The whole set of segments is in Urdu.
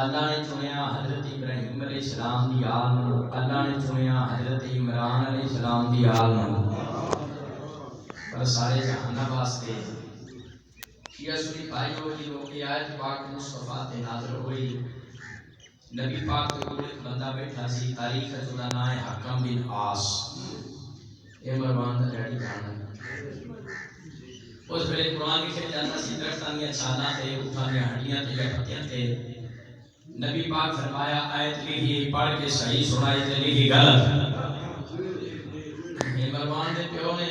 اللہ نے چنیا حضرت ابراہیم علیہ السلام دی آل نو، اللہ نے چنیا حضرت عمران علیہ السلام دی آل نو، پر سارے جہان واسطے شیعہ سنی بھائیو کی لوگ آیت پاک مصطفیٰ تے نازل ہوئی. نبی پاک کے کول ایک بندہ بیٹھا سی، تاریخ دا نام ہے حکم بن عاص. یہ مروان دا ڈیڈی بنا. اس ویلے قرآن لکھے جاتا سی درختاں دیاں چھالاں تے، اٹھاں دیاں ہڈیاں تے یا پتیاں تے. نبی پاک فرمایا آیت لکھی پڑھ کے صحیح سنائی تے لکھی غلط. یہ مروان دے پیو نے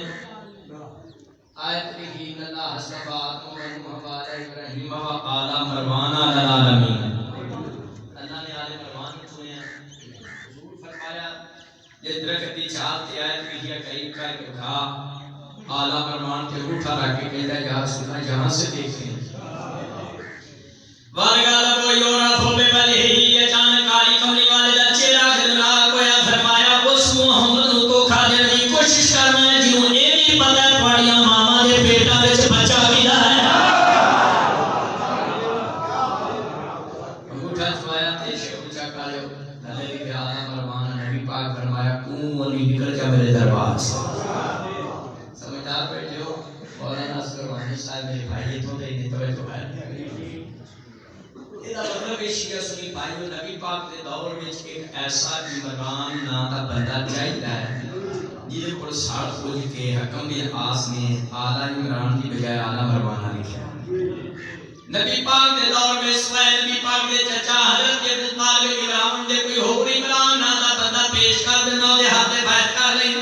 آیت لکھی اللہ حسبہ آدم و حوا علی ابراہیم و آل مروان علی العالمین. اللہ نے آل مروان کو چنیا. حضور فرمایا یہ درخت دی چھال تے آیت لکھی ہے قریب کر کے اٹھا. آل مروان تے اٹھا رکھ کے کہتا ہے یا رسول اللہ یہاں سے دیکھیں. وَلَغَلَبُ يُعْرَفُ بِبَلِهِ. اچانک کالی کملی والے دا چہرہ خدمات کویا. فرمایا اس محمد کو کھا دینے کی کوشش کرنا ہے جنہوں یہ بھی پتہ ہے پڑھیاں ماما دے پیٹا وچ بچہ ملا ہے. انگوٹھا چھوایا تے شہوچا کالے دلے لکھے آلہ مروان. نبی پاک فرمایا کون ولی نکل جا میرے دربار سے. سمجھدار بیٹھے ہو مولانا اصغر روحانی صاحب میرے بھائی تو دے نہیں توجہ ہے. یہ مطلب ہے شیعہ سنی بھائیو نبی پاک کے دور میں ایک ایسا عمران نام کا بندہ چاہیے ہے جیدے کو ساڑھ کھوج کے حکم بن عاص نے آلہ عمران کی بجائے آلہ مروانہ لکھا. نبی پاک کے دور میں سوائے نبی پاک کے چچا حضرت ابو طالب عمران دے کوئی اور عمران نام کا بندہ پیش کر دینا دے ہاتھ بیعت کر لیں.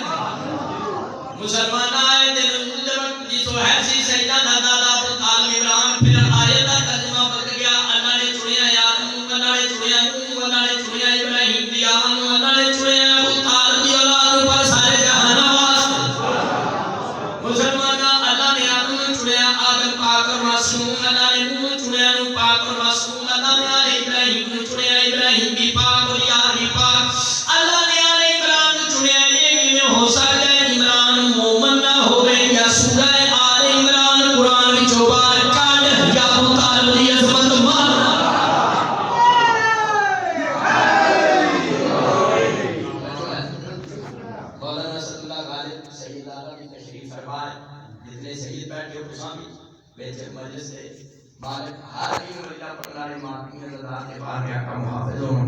مسلمان آئے دن وقت جی تو ایسی سیدہ دادا ابو طالب عمران پھر آیت کا ترجمہ بدل گیا. اللہ نے چنیا یعقوب، اللہ نے چنیا نوح، اللہ نے چنیا ابراہیم دی آل، اللہ نے چنیا ابو طالب دی اولاد پر سارے جہان واسطے. مسلمان اللہ نے آدم چنیا آدم پاک اور معصوم، اللہ نے نوح چنیا نوح پاک اور معصوم، اللہ نے ابراہیم چنیا ابراہیم بھی پاک اور یار بھی پاک. اللہ نے آل عمران چنیا. یہ کیوں ہو سکتا ہے عمران مومن نہ ہوئے یا سورہ آل عمران قرآن میں چوبار کاٹ یا ابو طالب دی عظمت مار. مولانا صلی اللہ غالب سید آلہ کی تشریف فرمائے. جتنے سید بیٹھے ہو کسامی بیچے مجلس سے مالک ہر دین ملہ پڑھنارے مارکی نظرات کے بار میں آقا محافظ ہوں.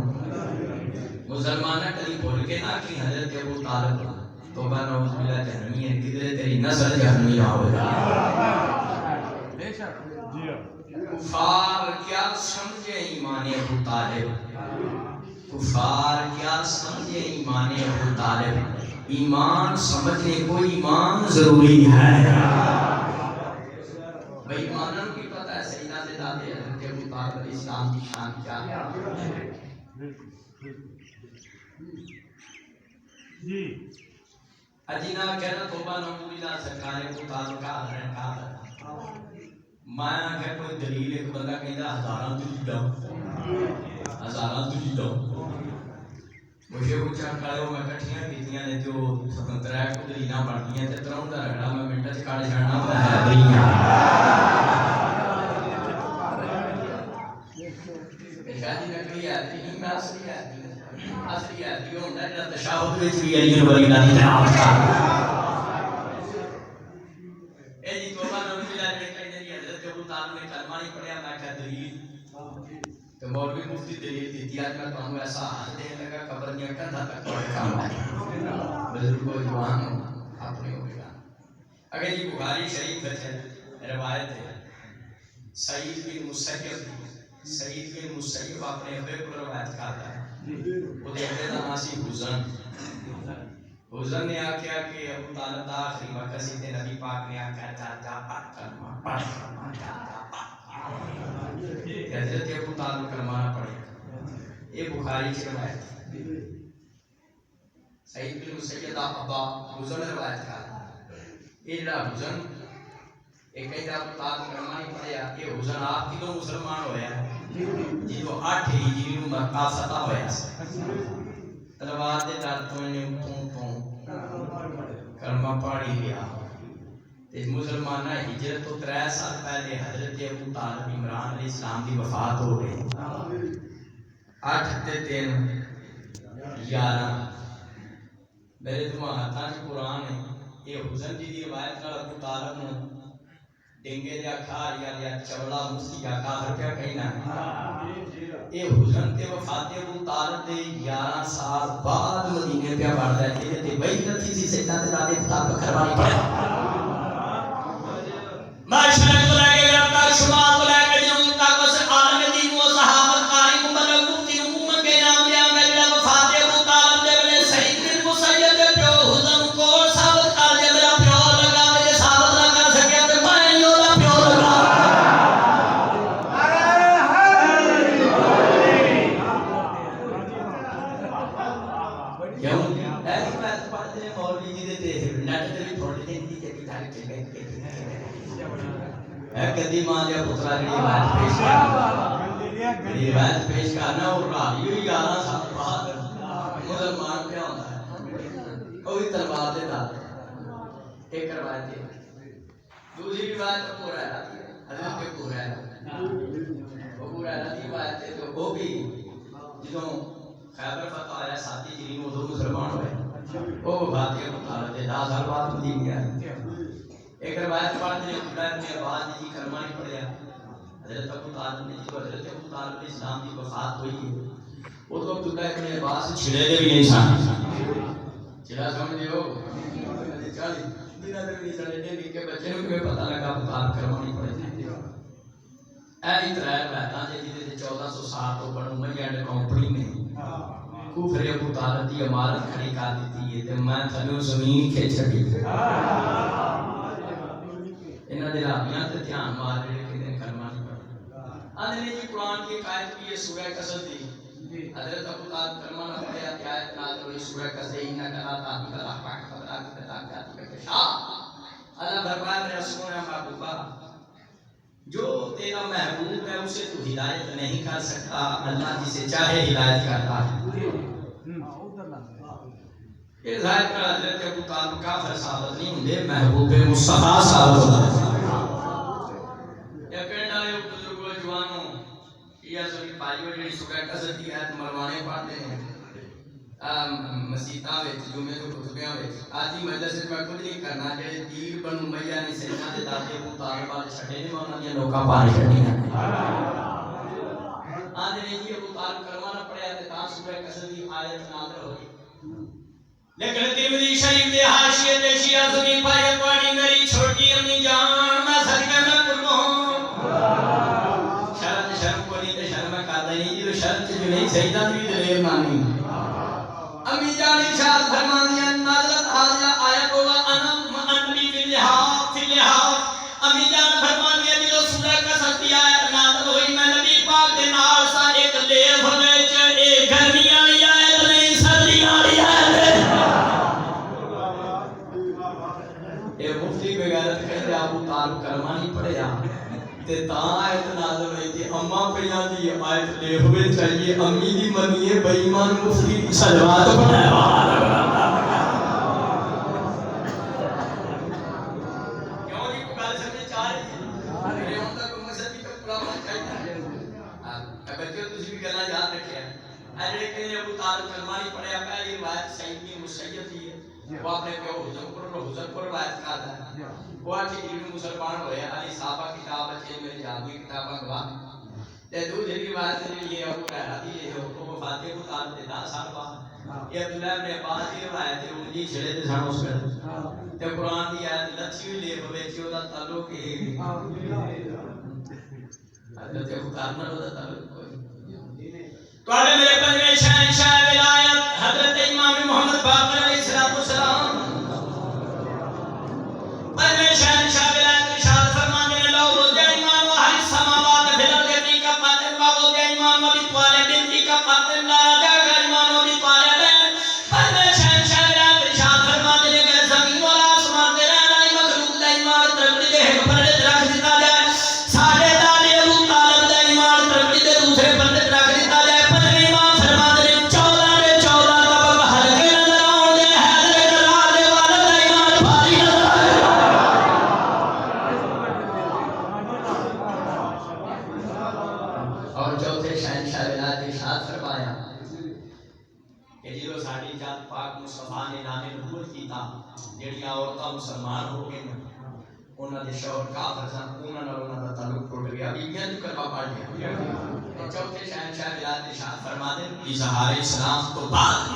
مسلمانہ کلی بول کے نہ کی حضرت ابو طالب توبہ نعوذ باللہ جہنمی ہے کدھرے تیری نسل جہنمی نہ ہو جائے. کفار کیا سمجھے ایمان ابو طالب، کفار کیا سمجھے ایمان ابو طالب. ایمان سمجھنے کو ایمان ضروری ہے. بھئی ایمانوں کی پتہ ہے سیدہ سے دادے حضرت ابو طالب علیہ السلام کی شان کیا ہے. اجینا کہنا توبہ نعوذ سرکار ابو طالب کا حضرت کا میں کہ کوئی دلیل ایک بندہ کہتا ہزاراں تو جیتا ہزاراں تو جیتا مجھے اونچا کھڑے میں کٹھیاں کیتیاں نے جو ترے کو دلیلاں بنتیاں تے تراؤں دا رگڑا میں منٹاں چ کاڑ چھڑنا پہ ہے دلیاں. شادی نکلی آتی نہیں میں اصلی آتی ہوندہ ہے تشاہد وچ بھی علی ولی اللہ دی تعالی کا اے جی توبہ نعوذ باللہ کہندے جی حضرت ابو طالب نے کلمہ نہیں پڑھیا. میں کہا دلیل تو مولوی مفتی دلیل دیتی ہے. میں تمہیں ایسا حال دینے لگا قبر دیا کندھا تک پڑھ کام آئی بزرگ و جوان اپنے ہو گیا. اگر یہ بخاری شریف ہے روایت ہے سعید بن مسیب اپنے ابے کو روایت کرتا ہے. وہ دیکھتے تھا ناسی حضر نے آکھیا کہ ابو طالب دا آخری وقت سی تے نبی پاک نے آکھیا جا پڑھ کلمہ پڑھ کلمہ جا پڑھ. حضرت ابو طالب کلمہ نہ پڑھے. یہ بخاری کی روایت ہے. سعید بن مسیب ابا حضر نے روایت کرتا ہے. یہ جڑا حضر ایک کہتا ابو طالب کلمہ نہیں پڑھیا. یہ حضر آپ کی تو مسلمان ہویا جی تو 8 ہجری نو مکہ فتح ہویا تلوار دے ڈر تو انہیں کلمہ پڑھ ہی لیا. مسلمانہ ہجرت تو 3 سال پہلے حضرت ابو طالب عمران علیہ السلام کی وفات ہو گئی. 8 تے 3 11 میرے تمہاں ہاتھاں چ قرآن ہے. یہ حسن جی دی روایت نال ابو طالب نو ڈنگے دیا کھار یا چولا مستی یا کافر کیا کہنا ہے. یہ حسن تے وفات ابو طالب دے 11 سال بعد مدینے پہ بڑھتا ہے. یہ تے وہی نتھی سی سیدنا تے دادے کتاب کروائی پڑے. ماشرق کو لے کے گرفتار شمال کو لے کے جنوب تک اس عالم دین و صحابت قاری مبلغ مفتی حکومت کے نام لیا گیا. جڑا وفات ابو طالب دے ویلے سعید بن مسیب دے پیو حسن کو ثابت کر دے. میرا پیو لگا تے ثابت نہ کر سکیا تے میں نہیں اودا پیو لگا. کیوں ایسی بات پڑھتے ہیں مولوی جی دے نیٹ تے بھی تھوڑی دن دی کہ تاریخ کدی ماں دیا پترا جڑی روایت پیش کرنا روایت پیش کرنا اور راوی ہوئی 11 سال بعد مسلمان کیا ہوتا ہے وہ بھی تلوار دے دار. ایک روایت ہے. دوسری روایت ابو ہریرہ کی ہے. حضرت ابو ہریرہ کی روایت ہے. تو وہ بھی جدوں خیبر فتح آیا ساتھی جی نو دو مسلمان ہوئے وہ وفات ابو طالب دے 10 سال بعد مدینے آئے. ایک روایت پڑھتے ہیں عبداللہ ابن عباس جی کلمہ نہیں پڑھیا. حضرت ابو طالب نے جو حضرت ابو طالب اسلام کی وفات ہوئی ہے وہ تو عبداللہ ابن عباس چھڑے دے بھی نہیں سن. چھڑا سمجھے ہو 40 دن دے بھی سڑے دے نکے بچے نوں کوئی پتہ لگا ابو طالب کلمہ نہیں پڑھے. اے طرح روایتاں جے 1460 تو بنو امیہ اینڈ کمپنی نے کوفر ابو طالب دی عمارت کھڑی کر دتی ہے تے میں تھلوں زمین کھچ چھڈی. انہاں دے راویاں تے دھیان مار رہے کہ دن کلمہ نہیں پڑھا. آندے نے جی قرآن کی آیت بھی ہے سورہ کسر دی. حضرت ابو طالب کلمہ نہ پڑھیا کہ آیت نازل ہوئی سورہ کسر انہ کلا تابی کلا پاک خبرہ کی کتاب جاتی ہے کہ شاہ اللہ بھرپائے میرا سونا محبوبہ جو تیرا محبوب ہے اسے تو ہدایت نہیں کر سکتا. اللہ جسے چاہے ہدایت کرتا ہے. یہ ظاہر کر حضرت ابو طالب کافر ثابت نہیں ہوندے محبوب مصطفیٰ ثابت ہوتا ہے. یا پنڈ والے بزرگوں جوانوں یا سبھی بھائیوں جڑی سورہ کسر کی آیت مروانے پڑھتے ہیں مسیتاں وچ جمعے تو خطبیاں وچ آدھی مجلس میں کچھ نہیں کرنا. جڑے تیر بنو امیہ نے سیدنا دے دادے ابو طالب والے چھڈے نے انہاں دی نوکاں پانی چھڈیاں. آندے نے جی ابو طالب کلمہ نہ پڑھیا تے تاں سورہ کسر دی آیت نازل ہوئی. لیکن ترمذی شریف دے حاشیے تے شیعہ سنی پائے پڑھی میری چھوٹی امی جان میں صدقہ میں قربان. شرط شرم کو نہیں تے شرم کردا نہیں جی شرط جو نہیں سجدہ دی دلیر مانی. امی جان ارشاد فرماندیاں نازلت حاضر آیت و انا انبی فی اللحاف. امی جان فرماندیاں جو سورہ کسر دی آیت نازل ہوئی میں نبی پاک دے نال سا ایک لیف وچ ایک گرمی والی آیت نہیں سردی والی آیت. مفتی بغیرت کہتے ابو طالب کلمہ نہیں پڑھیا تے تاں آیت نازل ہوئی تھی اماں پڑھیاں دی آیت لے ہوئے چاہیے امی دی منیے بے ایمان مفتی صلوات پڑھایا. کیوں جی کو گل سمجھ چاہ رہی ہے میرے ہون تک مسجد کا پورا من چاہیے. بچے تسی بھی گلاں یاد رکھیا اے جڑے کہندے ابو طالب کلمہ نہیں پڑھیا پہلی روایت سعید بن مسیب دی ہے. وہ اپنے پیو حسن کو روایت کرتا ہے. وہ آٹھ علم مسلمان ہوئے علی صحابہ کتاب اچھے میں جادوی کتاباں گواہ. تے دوسری روایت یہ ابو ہریرہ دی ہے جو وفات ابو طالب دے 10 سال بعد. یہ عبداللہ ابن عباس دی روایت ہے ان دی چھڑے تے سن اس ویلے تے قرآن دی آیت لچھی ہوئی لے وچ او دا تعلق ہے حضرت ابو طالب نال دا تعلق تواڈے میرے پنجویں شہنشاہ ولایت حضرت امام محمد باقر علیہ السلام پنجویں شہنشاہ ولایت ارشاد فرماتے ہیں لو روز ایمان و ہر سماوات فی الارض کا فاطر و روز ایمان و بطوال بنتی کا فاطر لا راجع کا ایمان و بطوال بین. پنجویں شہنشاہ ولایت ارشاد فرماتے ہیں کہ زمین و آسمان دے رہنے والی مخلوق دا ایمان ترقی دے ایک پردے رکھ دیتا جائے. ساڈے دادے ابو طالب دا ایمان ترقی دے دوسرے پردے رکھ دیتا جائے. پنجویں ایمان فرماتے ہیں 14 دے 14 طبق ہلکے نظر آؤندے حیدر کرار دے والد دا ایمان بھاری نظر آئے. شہنشاہ ولایت ارشاد فرمایا کہ جدو ساڈی جات پاک مصطفیٰ نے اعلان نبوت کیتا جڑیاں عورتاں مسلمان ہو گئیں انہاں دے شوہر کافر سن انہاں نال انہاں دا تعلق ٹوٹ گیا بیویاں جو کلمہ پڑھ لیا چوتھے شہنشاہ ولایت ارشاد فرماتے اظہار اسلام تو بعد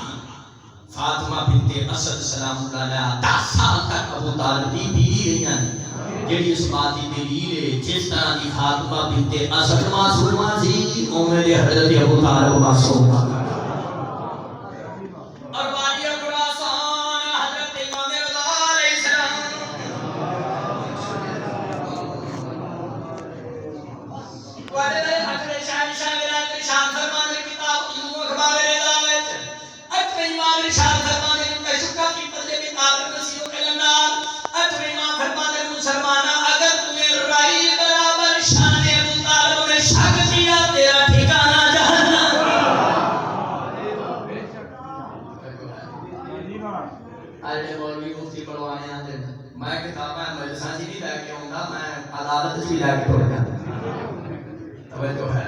فاطمہ بنت اسد سلام اللہ علیہ 10 سال تک ابو طالب دی بیوی رہی جڑی اس بات کی دلیل ہے جس طرح کی فاطمہ بنت اسد معصومہ تھی اوویں دے حضرت ابو طالب معصوم تھا اور وادی خراسان حضرت امام رضا علیہ السلام وعدے حضرت شہنشاہ ولایت ارشاد فرمانے کتاب اخبار رضا وچ اٹھویں امام ارشاد فرمانے کا شکر کی فضل میں تعلق نصیب کلنا اٹھویں امام فرمانے مسلمانہ اگر تمہیں رائی برابر شان ابو طالب میں شک دیا تیرا ٹھکانہ جہنم آج مولوی مفتی پڑھوانے آتے میں کتابیں مجلساں جی نہیں لے کے آؤں میں عدالت بھی لے کے ٹوٹ جاتا توجہ ہے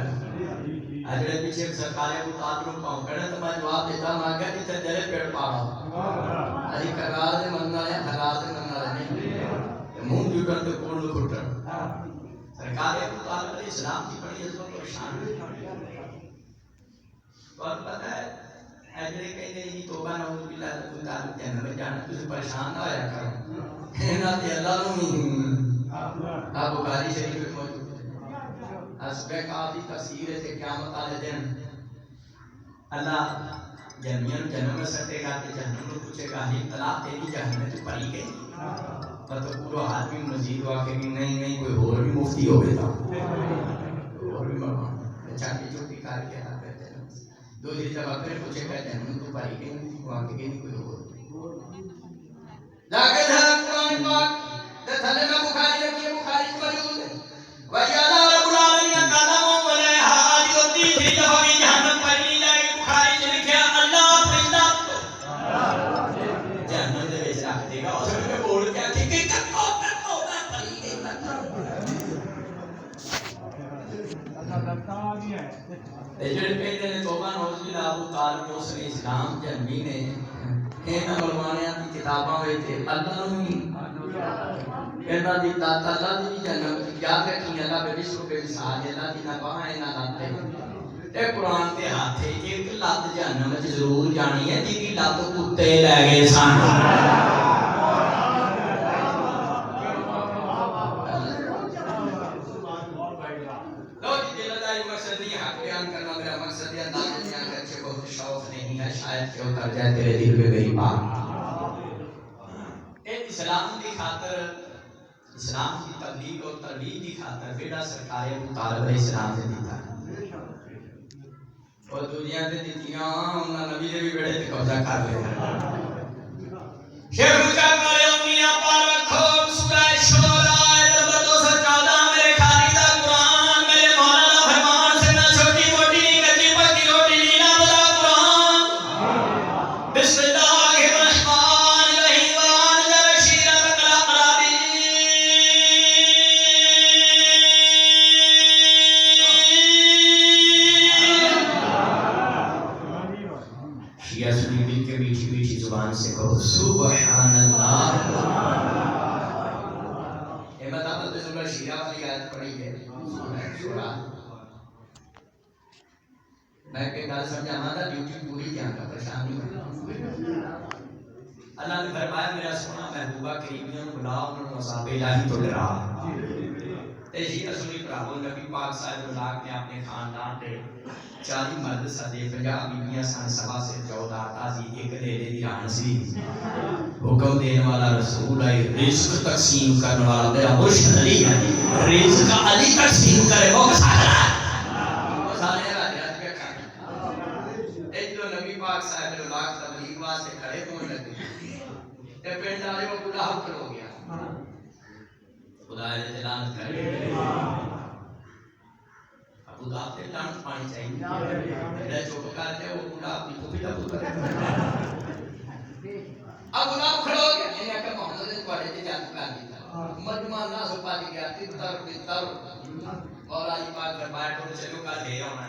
اجڑے پیچھے سرکار ابو طالب کو پاؤں کرنے تو میں جواب دیتا میں کہا جتنے تیرے پیڑ پاڑا علی کرار دے منگا ہے حلال دے منگا ہے منہ جھٹن تے کول کھٹن سرکار ابو طالب علیہ السلام کی بڑی عظمت اور شان اور پتہ ہے اجڑے کہندے جی توبہ نعوذ باللہ ابو طالب جنت میں جانا تسی پریشان نہ ہویا کرو انہاں تے اللہ نوں ابو بخاری شریف میں موجود حسب کافی تفسیر ہے قیامت والے دن اللہ جنمیاں جنم میں سٹے گا تے جہنم کو پوچھے گا ہی طلاق تیری جہنم میں تو پڑی گئی تو پورا آدمی مزید ہوا کہ نہیں کوئی اور بھی مفتی ہو گیا تھا اور بھی مرمان چاہتی چھوٹی کار کے ہاتھ کرتے ہیں دوسری دفعہ پھر پوچھے گا جہنم تو پڑی گئی وہاں کے نہیں کوئی اور لاکر ہے قرآن پاک تھلے میں بخاری رکھی ہے بخاری موجود ہے وَيَا اللَّهُ رَبُّ الْعَالَمِينَ قَدَمُ وَلَيْهَا آدِيو تیسری دفعہ بھی جہنم پر نہیں جائے گی بخاری سے لکھیا اللہ اپنی ذات کو جہنم دے وچ رکھ دے گا اس میں بول کے کہ کرو میں پڑی گئی اللہ لگتا آ گیا ہے جڑے کہتے ہیں توبہ نعوذ باللہ ابو طالب اس نے اسلام جنمی نے انہاں علماء کی کتاباں وچ اللہ نوں کہنا دی داتا اللہ دی جنم یاد رکھی اللہ بے بسم کے مثال اللہ دی نہ باہیں نہ لاتے تے قرآن تے ہاتھ ایک لات جہنم وچ ضرور جانی ہے جی دی لات کتے لے گئے سن لو جی دل دا مقصد نہیں حق بیان کرنا میرا مقصد ہے اللہ نے بیان کر کے بہت شوق نہیں ہے شاید کہ اتر جائے تیرے دل پہ میری بات اسلام کی خاطر اسلام کی تبلیغ اور ترویج کی خاطر بیٹا سرکار ابو طالب علیہ السلام نے دیتا ہے اور دنیا تے دتیاں انہاں نبی دے بھی بیڑے تے قبضہ کر لیا شیخ مجاہد والے امیاں پار رکھو سورہ شورا نمبر 214 میرے خالق دا قرآن میرے مولا دا فرمان سے نہ چھوٹی موٹی نہیں کچی پکی روٹی نہیں نہ بڑا قرآن بسم اللہ الرحمن الرحیم وانذر عشیرتک الاقربین شیعہ سنی مل کے میٹھی میٹھی زبان سے کہو سبحان اللہ احمد آباد نے سورہ شیعہ والی آیت پڑھی ہے شورا میں کہ گل سمجھا ہمارا ڈیوٹی پوری جان کا پریشان نہیں اللہ نے فرمایا میرا سونا محبوبہ کریمیوں کو بلاؤ انہوں نے عذاب الہی تو ڈرا تیجی رسولی پراہو نبی پاک صاحب اللہ نے اپنے خاندان دے 40 مرد سدے 50 بیویاں سن سوا سے 14 تازی ایک لیلے دی ران سی حکم دینے والا رسول ہے رزق تقسیم کرنے والا میرا مرشد علی ہے رزق علی تقسیم کرے وہ سارا پاک صاحب اللہ تبلیغ واسطے کھڑے ہونے لگے تے پنڈ والے کو بلا حکم ہو گیا خدا نے اعلان کر ابو داؤد تے لانت پانی چاہیے میرا جو کرتے وہ بلا اپنی کو بھی تبو کرے ابو داؤد کھڑا ہو گیا انہیں کہ محمد نے تواڈے تے جان کر دتا مجمع ناس پا گیا تر مولا جی پاک فرمایا تو چلو کل دے آنا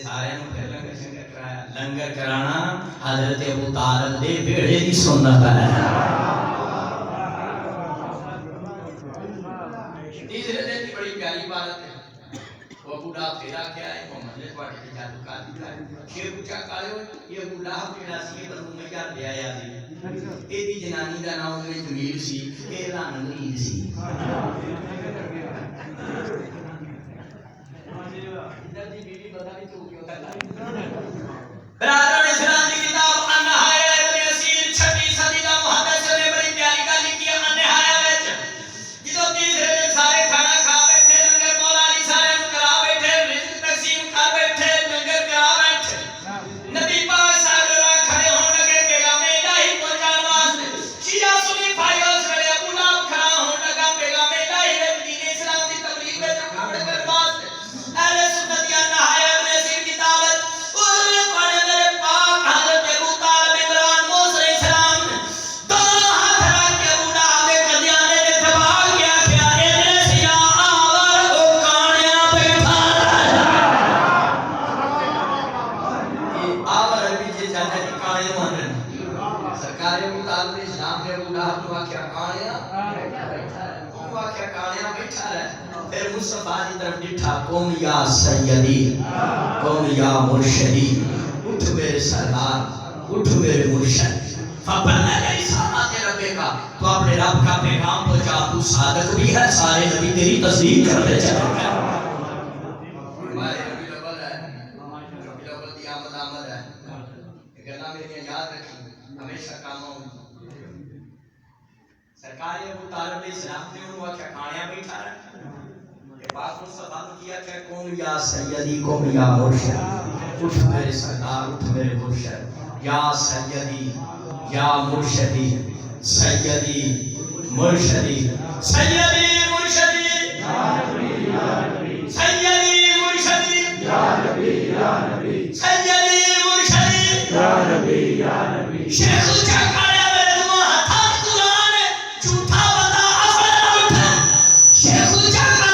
سارے پھر لنگر شنگر کرایا لنگر کرانا حضرت ابو طالب دے بیڑے دی سنت ہے تیسرے دن کی بڑی پیاری بات ہے وہ ابو لہب پھیرا کیا ہے محمد نے پڑھ کے جادو کا دیا شیر پوچھا کالے ہو یہ ابو لہب جڑا سی بنو امیہ لے آیا سی ایدی جنانی دا نام میں جمیل سی اے رن مرید سی برادران اسلام کی کتاب النہایہ ابن اسیر 26 صدی دا محدث نے بڑی پیاری گل لکھی ہے النہایہ وچ جدوں تیسرے دن سارے کھانا کھا بیٹھے لنگر مولا علی سارے کرا بیٹھے رزق تقسیم کر بیٹھے لنگر کرا بیٹھے نبی پاک صاحب کھڑے ہون لگے پیغام الہی پہنچان واسطے شیعہ سنی بھائی اس کھڑے ابو لہب کھڑا ہون لگا پیغام الہی دین اسلام دی تبلیغ وچ رکاوٹ کرن واسطے اہل سنت یا نہایہ ابن اسیر کتاب قوم یا سیدی قوم یا مرشدی اٹھ میرے سردار اٹھ میرے مرشد فبلغ رسالات ربے کا تو اپنے رب کا پیغام پہنچا تو صادق بھی ہے سارے نبی تیری تصدیق کرتے چلے گئے ہمارے ربی الاول ہے ربی الاول دی آمد ہے یہ گلا میری یاد رکھی ہمیشہ کام ہوں سرکار ابو طالب علیہ السلام نے انہوں نے کھانے بیٹھا رہا پاک مصطفیٰ نے کیا کہ قوم یا سیدی قوم یا مرشد اٹھ میرے سردار اٹھ میرے مرشد یا سیدی یا مرشدی سیدی مرشدی سیدی مرشدی سیدی مرشدی سیدی مرشدی شیخ چکایا میرے دماغ ہاتھ قرآن جھوٹا بتا اصل نہ اٹھا شیخ چکایا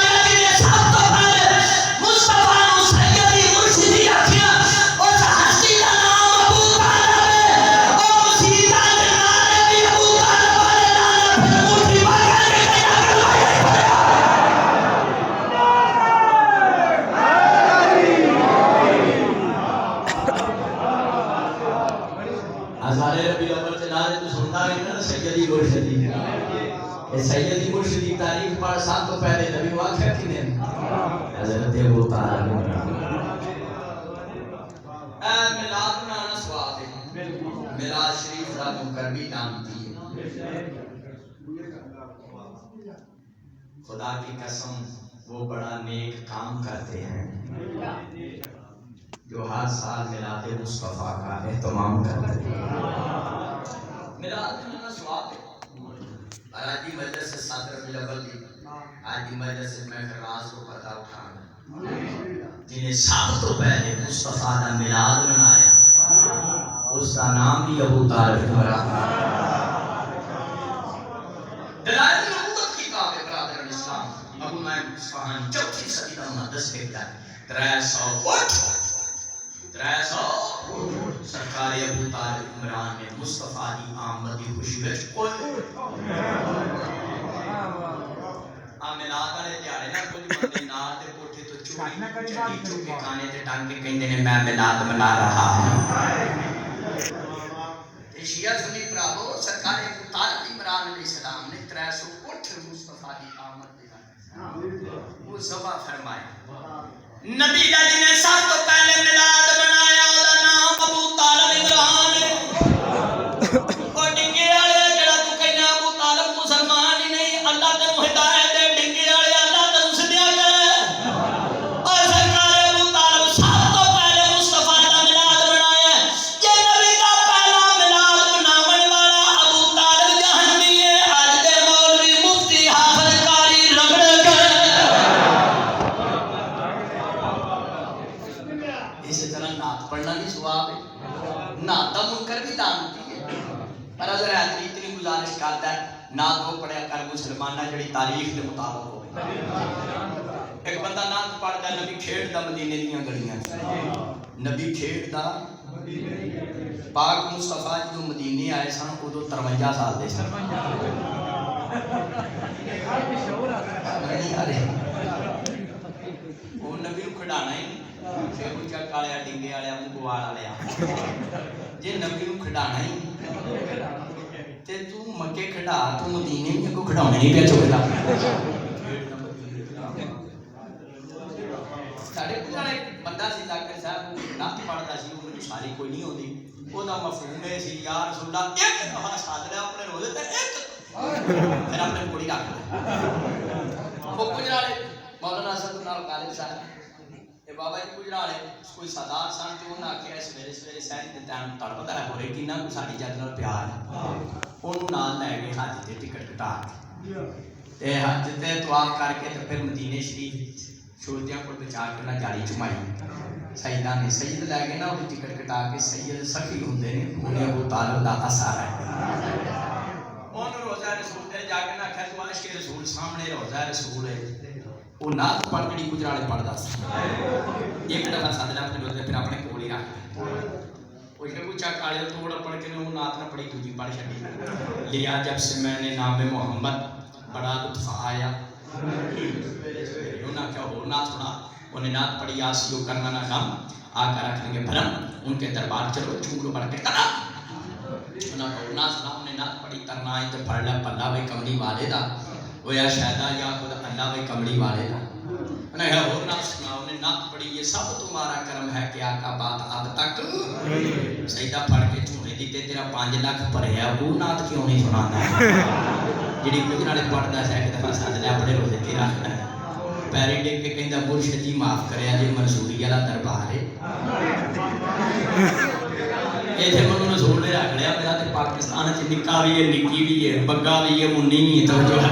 سیدی مرشدی تاریخ پڑھ سال تو پہلے نبی واقعہ کی نے حضرت ابو طالب میلاد منانا ثواب ہے میلاد شریف کا مقربی نام دی خدا کی قسم وہ بڑا نیک کام کرتے ہیں جو ہر سال میلاد مصطفیٰ کا اہتمام کرتے ہیں میلاد منانا ثواب ہے آج کی مجلس سے صدر ربیع الاول دی آج کی مجلس سے میں راز کو پتہ اٹھانا جنہیں سب تو پہلے مصطفیٰ کا میلاد منایا اس کا نام بھی ابو طالب رکھا دلائل نبوت کی کتاب ہے برادران اسلام ابو نعیم اصفہانی 4 صدی کا محدث کہتا ہے 300 سرکار ابو طالب عمران نے مصطفیٰ کی آمد کی خوشی وچ کوئی میلاد والے دیہڑے نہ کوئی بندے نال تے کوٹھے تو چوری چڑی چوکے کانے تے ٹنگ کے کہندے نے میں میلاد منا رہا ہوں شیعہ سنی بھراو سرکار ابو طالب عمران علیہ السلام نے 300 مصطفیٰ کی آمد دے وہ ذبح فرمایا نبی دا جنہیں سب تو پہلے میلاد منایا او دا نام ابو طالب عمران او ڈنگے والے جڑا تو کہنا ابو طالب مسلمان ہی نہیں اللہ تینوں ہدایت دے ڈنگے والے اللہ تینوں سدیا کرے اور سرکار ابو طالب سب تو پہلے مصطفیٰ دا میلاد منایا یہ نبی دا پہلا میلاد مناون والا ابو طالب جہنمی ہے اج دے مولوی مفتی حافظ قاری رگڑ کے اسی طرح نعت پڑھنا بھی ثواب ہے نعت کا منکر بھی دان ہوتی ہے پر اگر آدمی اتنی گزارش کرتا ہے نعت وہ پڑھیا کر مسلمانہ جڑی تاریخ کے مطابق ہوئے. ایک بندہ نعت پڑھتا نبی کھیڑ دا مدینے دیاں گلیاں. نبی کھیڑ دا پاک مصطفیٰ جو مدینے آئے سن ادو 53 سال دے سن. وہ نبی کو کھڑانا ہی پھر اونچا کالیا ڈنگے والے منگوال والے جی نبی کو کھڑانا ہی تے تو مکے کھڑا تو مدینے میں کو کھڑانے نہیں پیا چکتا. ساڈے کوئی بندہ سی ذاکر صاحب نعت پڑھتا سی وہ ساری کوئی نہیں ہوتی وہ مفہوم ہے سی یا رسول اللہ ایک دفعہ ساتھ لیا اپنے روزے تے ایک پھر اپنے کوڑی رکھ لیا. وہ گجرالے مولانا اسد اللہ غالب صاحب اے بابا جی گجرالے کوئی سردار سن تے انہاں آکھیا سویرے سویرے سحر دے ٹائم تڑپدا ہے ہورے کینہ کو ساڈی جد نال پیار ہے. اونوں نال لے گئے حج تے ٹکٹ کٹا تے حج تے طواف کر کے تے پھر مدینے شریف چھوٹیاں کو بچا کے نہ جاڑی چمائی. سیدہ نے سید لے گئے نا وہ ٹکٹ کٹا کے سید سخی ہوندے نے انہیں ابو طالب دا اثر ہے. انہوں روزہ رسول تے جا کے نہ آکھیا تو عاشق رسول سامنے روزہ رسول ہے. وہ نعت پڑھ کے گجرالے پڑھدا سی. ایک دفعہ ساتھ لیا اپنے روزے پھر اپنے کول ہی رکھ وہ کہ پوچھا کالے توڑ پڑھ کے وہ نعت نہ پڑھی دوسری پڑھ چھڈی. لیا جب سے میں نے نام محمد بڑا لطف آیا. انہوں نے کیا ہو نعت سنا انہیں نعت پڑھی آسیو کرنا نہ غم آ کر رکھیں گے بھرم ان کے دربار چلو چونگلو بڑھ کے تنا. انہوں نے نعت سنا انہیں نعت پڑھی ترنا آئی تو پڑھ لیا پلہ بھائی کملی والے دا وہ یا شہدہ یا خود اللہ بھائی کملی والے دا. انہیں کہا اور نعت سنا انہیں نعت پڑھی یہ سب تمہارا کرم ہے کہ آقا بات اب تک سیدہ پڑھ کے چونے دیتے تیرا 5 لاکھ پڑھے ہے وہ نعت کیوں نہیں سنانا ہے. جڑی گجرالے پڑھدا ہے ایک دفعہ ساتھ لیا اپنے روزے تے رکھنا ہے. پیری ڈیک کے کہندا مرشد جی معاف کریا جی منصوری والا دربار ہے. ایتھے منوں رسول نے رکھ لیا میرا تے پاکستان وچ نکا بھی ہے نکی بھی ہے بگا بھی ہے منی بھی ہے توجہ ہے.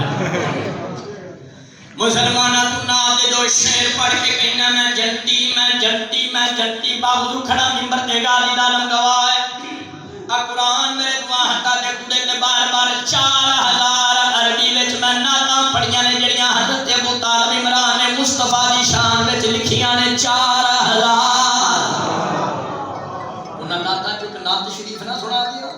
مسلمانہ تو نعت دو شعر پڑھ کے کہنا میں جنتی باوجود کھڑا منبر تے گالی دا عالم گواہ ہے. قرآن میرے دعا ہتا تے کڑے تے بار 4000 عربی وچ میں نعتاں پڑھیاں نے جڑیاں حضرت ابو طالب عمران نے مصطفیٰ دی شان وچ لکھیاں نے 4000. انہاں نعتاں چوں نعت شریف نہ سنا دیو.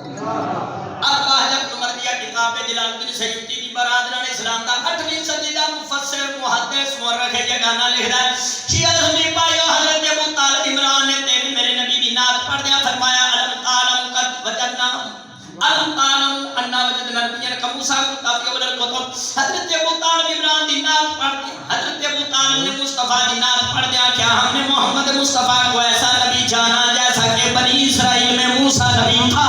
اربع جب مرضیہ کتاب جلال الدین سیوطی دی برادران اسلام دا 8ویں صدی دا مفسر محدث مورخ یہ گانا لکھدا ہے شیعہ سنی بھائیو حضرت ابو طالب عمران نے تیرے میرے نبی دی نعت پڑھدیا فرمایا علم تعلم قد وجدنا علم تعلم انا وجدنا نبیًا کموسیٰ کتابی والکتب. حضرت ابو طالب عمران دی نعت پڑھدیا حضرت ابو طالب نے مصطفیٰ دی نعت پڑھدیا کیا ہم نے محمد مصطفیٰ کو ایسا نبی جانا جیسا کہ بنی اسرائیل میں موسیٰ نبی تھا.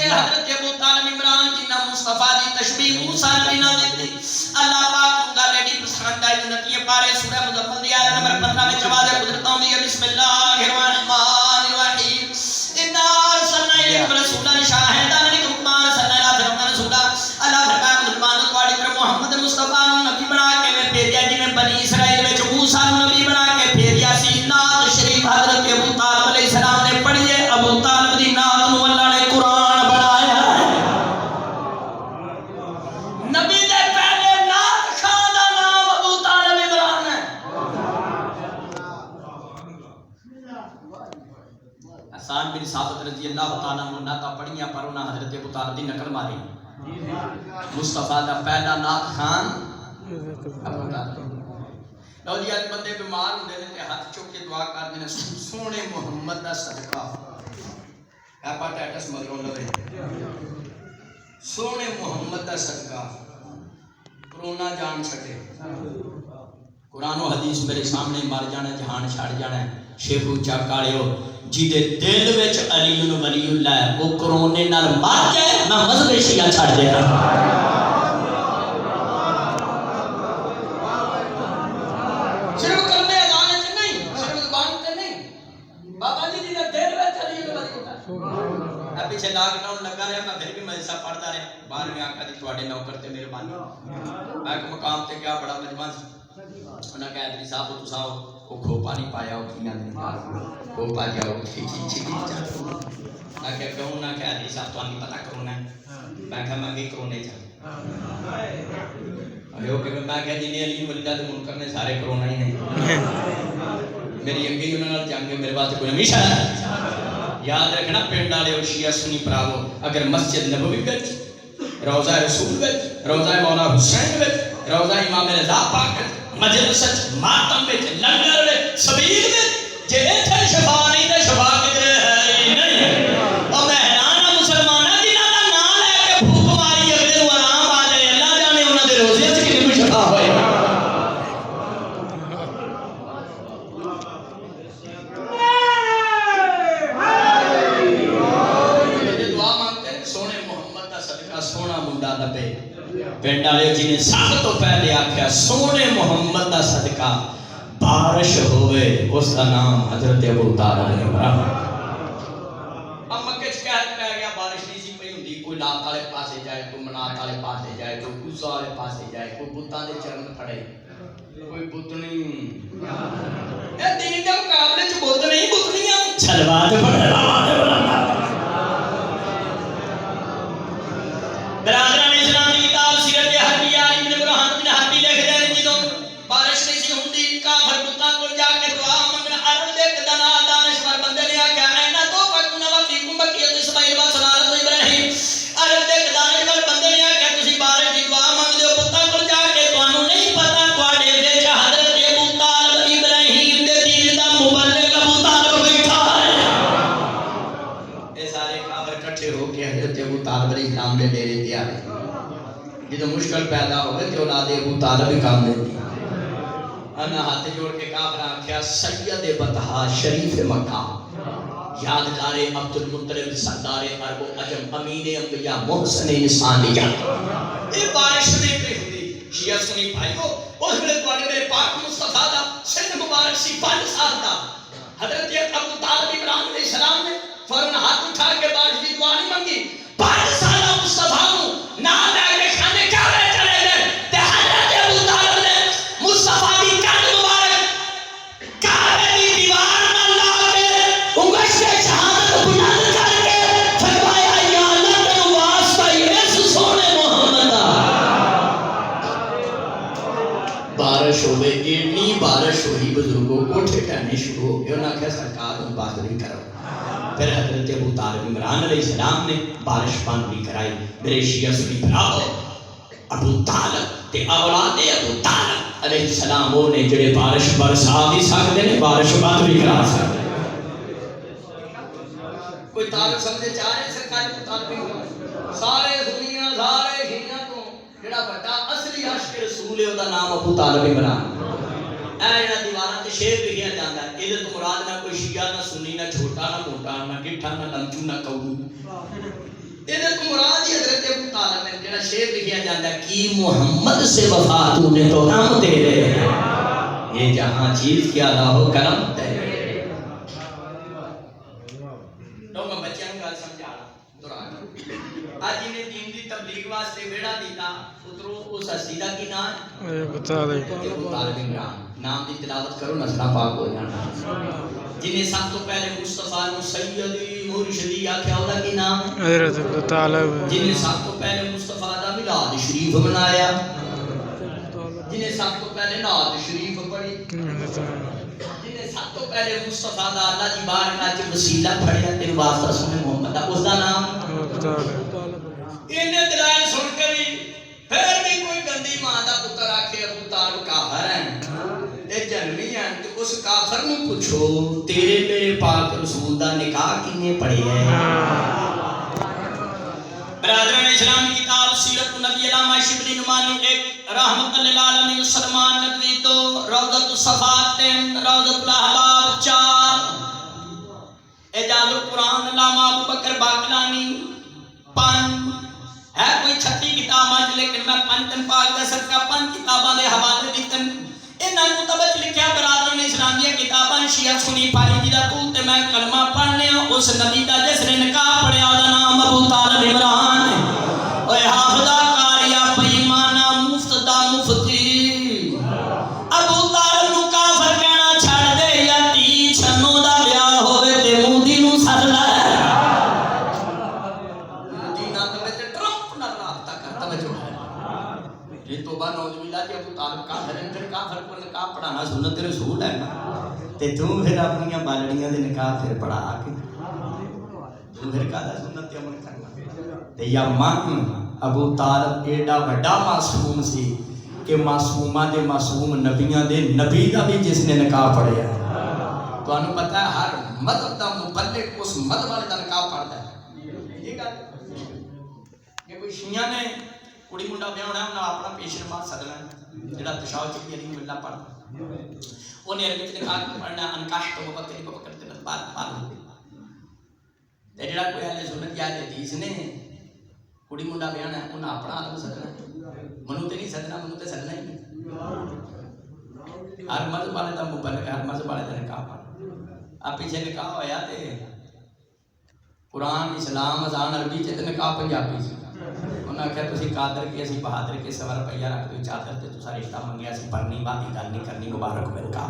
حضرت ابو طالب عمران جنہ مصطفیٰ دی تشبیہ موسیٰ نبی نہ دیتی. اللہ پاک کا لیڈی پسند ہے جنتی پارے سورہ مزمل دی آیت نمبر 15 میں جواز قدرت ہوں دی بسم اللہ الرحمن الرحیم انا ارسلنا الیکم رسولا شاہدا علیکم کما ارسلنا الی فرعون رسولا. اللہ فرمایا مسلمانوں کو اڑی کر محمد مصطفیٰ نو نبی بنا کے میں بھیجا جی میں بنی اسرائیل وچ موسیٰ نو نبی بنا کے بھیجا سی. نعت شریف حضرت ابو طالب علیہ السلام نے پڑھی ہے. ابو طالب دی نعت نو اللہ نے قرآن حسان بن ثابت رضی اللہ تعالیٰ عنہ نعتاں پڑھیاں پر انہاں حضرت ابو طالب دی نقل ماری. مصطفیٰ دا پہلا نعت خان ابو طالب. لو جی اج بندے بیمار ہوندے نے تے ہاتھ چوک کے دعا کردے نے سونے محمد دا صدقہ ہیپاٹائٹس مگروں لوے سونے محمد دا صدقہ کرونا جان چھٹے. قرآن و حدیث میرے سامنے مر جانا جہان چھڑ جانا ہے. شیخ اونچا کاڑیو جی دے دل وچ علی ولی اللہ ہے وہ کرونے نال مر جائے میں مذہب شیعہ چھڑ دے گا. صرف کلمے اذان وچ نہیں صرف زبان تے نہیں بابا جی دے دل وچ علی ولی اللہ ہے. پیچھے لاک ڈاؤن لگا رہا میں پھر بھی مدرسہ پڑھتا رہا. 12ویں آقا دی تواڈے نوکر تے مہربانی میں ایک مقام تے گیا بڑا مجمع انہاں کہا حضرت صاحب تو صاحب وہ کھوپا نہیں پایا وہ کیا نہیں کھوپا گیا وہ کھیچی چھکی چاہتا میں کہا کرونا کہا حضرت صاحب تو نہیں پتا کرونا ہے میں کہا میں کرونے چاہتا میں کہا جنہیں علی ولیدہ تو منکر نے سارے کرونا ہی نہیں میری انگی انہوں نے جنگ میرے پاس کوئی ہمیشہ یاد رکھنا پنڈ والے اور شیعہ سنی پراو اگر مسجد نبوی وچ روضہ رسول وچ روضہ مولا حسین وچ روضہ امام رضا پاک مسجد سچ ماتم وچ لنگر وچ سبیل وچ جے ایتھے شفا نہیں تے شفا کدھر ہے ہی نہیں اور میں حیران ہاں مسلماناں جنہاں دا نام لے کے بھوک ماری اگلے نوں آرام آ جائے اللہ جانے انہاں دے روزے وچ کتنی شفا ہوئے سونا منڈا دبے پنڈ والے جنہیں سب تو پہلے آکھیا سونے محمد دا صدقہ بارش ہوئے اس کا نام حضرت ابو طالب عمران اب مکہ چ کہت پہ گیا بارش نہیں سی پئی ہوندی کوئی لات والے پاسے جائے کوئی منات والے پاسے جائے کوئی عزا والے پاسے جائے کوئی بتاں دے چرن پھڑے کوئی بتنی اے دین دے مقابلے چ بت نہیں بتنیاں چھلوا تے پڑھا برادران اسلام کی کتاب سیرت حربیہ ابن برہان بن حربی لکھ دے ہیں جدوں بارش نہیں سی ہوندی کافر بتاں کول جا کے دعا منگنا عرب دے دنا دانشور بندے نے آکھیا اینا تو فکنا وفیکم بقیت اسماعیل و سلالت ابراہیم عرب دے دانشور بندے نے آکھیا تسی بارش دی دعا منگ دیو بتاں کول جا کے تانوں نہیں پتہ تواڈے وچ حضرت ابو طالب ابراہیم دے دین دا مبلغ ابو طالب بیٹھا ہے اے سارے کافر اکٹھے ہو کے حضرت ابو طالب علیہ السلام دے ڈیرے تے آئے جدوں مشکل پیدا ہوئے تے اولاد ابو طالب ہی کام دیتی انا ہاتھ جوڑ کے کافر آکھیا سید بطحا شریف مکہ یادگار عبد المطلب سردار عرب و عجم امین انبیاء محسن انسانیت اے بارش نہیں پہ ہوندی شیعہ سنی بھائیو اس ویلے تواڈے میرے پاک مصطفیٰ دا سن مبارک سی 5 سال دا حضرت ابو طالب عمران علیہ السلام نے فوراً ہاتھ اٹھا کے بارش دی دعا نہیں منگی 5 سال مصطفیٰ کو نام لے کے کھانے کعبے چلے گئے تے حضرت ابو طالب نے مصطفیٰ دی کند مبارک کعبے دی دیوار نال لا کے انگشت شہادت بلند کر کے فرمایا یا اللہ تینوں واسطہ اس سونے محمد دا بارش ہوئے اتنی بارش ہوئی بزرگوں کوٹھے ٹہنے شروع ہو گئے انہوں نے کہا سرکار ان بازری کرو پھر حضرت ابو طالب عمران علیہ السلام نے بارش بندی کرائی میرے شیعہ سنی بھراؤ ابو طالب تے اولاد ابو طالب علیہ السلام وہ نے جڑے بارش برسا بھی سکتے ہیں بارش بند بھی کرا سکتے کوئی طالب سمجھے چاہ رہے سرکار ابو طالب سارے دنیا سارے شیعہ تو جڑا بڑا اصلی عاشق رسول ہے دا نام ابو طالب عمران اے جڑا دیواراں تے شعر لکھیا جاندا ہے اے تو مراد نہ کوئی شیعہ نہ سنی نہ چھوٹا نہ موٹا نہ ڈٹھا نہ لمچو نہ کودو اے تو مراد ہی حضرت ابو طالب ہے جڑا شعر لکھیا جاندا ہے کی محمد سے وفا تو نے تو غم تیرے یہ جہاں چیز کیا لاہو کرم تیرے تو میں بچیاں نوں گل سمجھانا دوران اج نے دین دی تبلیغ واسطے ویڑا دیتا پترو اس اسیدہ کی نام ابو طالب عمران نام دی تلاوت کرو نسلہ پاک ہو جانا جنہیں سب تو پہلے مصطفیٰ نو سیدی مرشدی آکھیا ہوتا کی نام حضرت ابو طالب جنہیں سب تو پہلے مصطفیٰ دا میلاد شریف منایا جنہیں سب تو پہلے نعت شریف پڑھی جنہیں سب تو پہلے مصطفیٰ دا اللہ دی بارگاہ وچ وسیلہ پڑھیا تے واسطہ سنے محمد دا اس دا نام ابو طالب انہیں دلائل سن کے بھی پھر بھی کوئی گندی ماں دا پتر آکھے ابو طالب کافر ہیں تے جنمی ہیں تو اس کافر نوں پوچھو تیرے میرے پاک رسول دا نکاح کنے پڑھے ہے برادران اسلام کی کتاب سیرت نبی علامہ شبلی نمانی ایک رحمت للعالمین سلمان ندوی 2 روضۃ الصفات 3 روضۃ الاحباب 4 اعجاز القرآن علامہ ابو بکر باقلانی 5 ہے کوئی 36 کتاباں لیکن میں 5 دن پاک دے صدقہ 5 کتاباں دے حوالے دیتن انہاں کتابت لکھیا برادران اسلامیہ کتاباں شیعہ سنی پائی دی دا تو تے میں کلمہ پڑھنے اس نبی دا جس نے نکاح پڑھیا دا نام ابو طالب عمران ہے اوے حافظہ قاریہ پیمانہ مفتدہ مفتی پھر کافر کو نکاح پڑھانا سنت رسول ہے نا، تے تو پھر اپنی بالڑیاں دے نکاح پھر پڑھا کے تو پھر کہدا سنت تے عمل کرنا تے یا من ابو طالب ایڈا بڑا معصوم سی کہ معصوماں دے معصوم نبیاں دے نبی دا بھی جس نے نکاح پڑھیا تو انہوں پتہ ہے ہر مذہب دا مبلغ اس مذہب والے دا نکاح پڑھتا ہے یہ گل کہ کوئی شیعہ نے کڑی منڈا بیاہنا ہے انہاں اپنا پیش نماز سدنا ہے جڑا تشاؤ چلی علی ملہ پڑھتا انہیں عربی تے نکاح پڑھنا انکاح تو بکری بکر تے بعد تے جڑا کوئی اہل سنت یا حدیث نے کڑی منڈا بیاہنا ہے انہاں اپنا عالم سدنا ہے منو تے نہیں سدنا منو تے سدنا ہی نہیں ہر مذہب والے دا مبلغ ہر مذہب والے دا نکاح پڑھنا آپ پیچھے نکاح ہویا تے قرآن اسلام اذان عربی تے نکاح پنجابی سی انہاں کہا تسی قادر کی اسی بہادر کے 100 روپیہ رکھ دو چادر تے تسا رشتہ منگیا سی پڑھنی باتیں گل نہیں کرنی مبارک ہو نکاح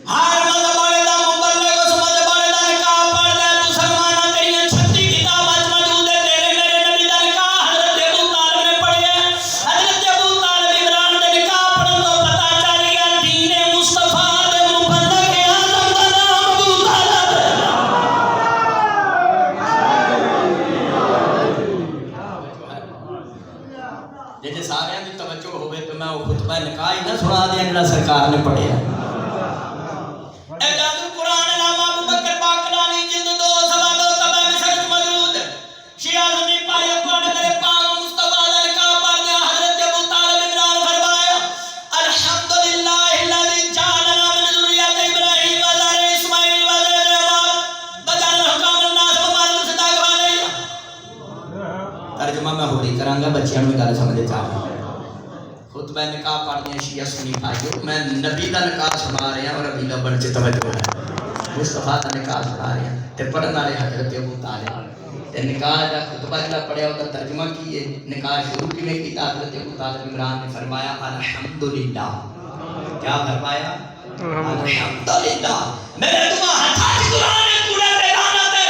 ہر مذہب والے دا مبلغ اس مذہب والے دا نکاح پڑھدا ہے مسلماناں تیریاں 36 کتاباں موجود ہے تیرے میرے نبی دا نکاح حضرت ابو طالب نے پڑھیا حضرت ابو طالب عمران دے نکاح پڑھن تو پتہ چل گیا دین مصطفیٰ دے مبلغ اعظم دا نام ابو طالب جے سارے دی توجہ ہوے تو میں وہ خطبہ نکاح ہی نہ سنا دیا جڑا سرکار نے پڑھیا بچیاں میں گل سمجھے چاہتا خطبہ نکاح پڑھنے شیعہ سنی بھائیو میں نبی دا نکاح سنا رہے ہیں اور ابھی دا بڑھ سے توجہ ہے مصطفیٰ دا نکاح سنا رہے ہیں تے پڑھن والے حضرت ابو طالب تے نکاح دا خطبہ جڑا پڑھیا اس کا ترجمہ کیے نکاح شروع کیویں کیتا حضرت ابو طالب عمران نے فرمایا الحمدللہ کیا فرمایا الحمدللہ میرے دعا ہتھاں وچ قرآن ہے پورے بیان تے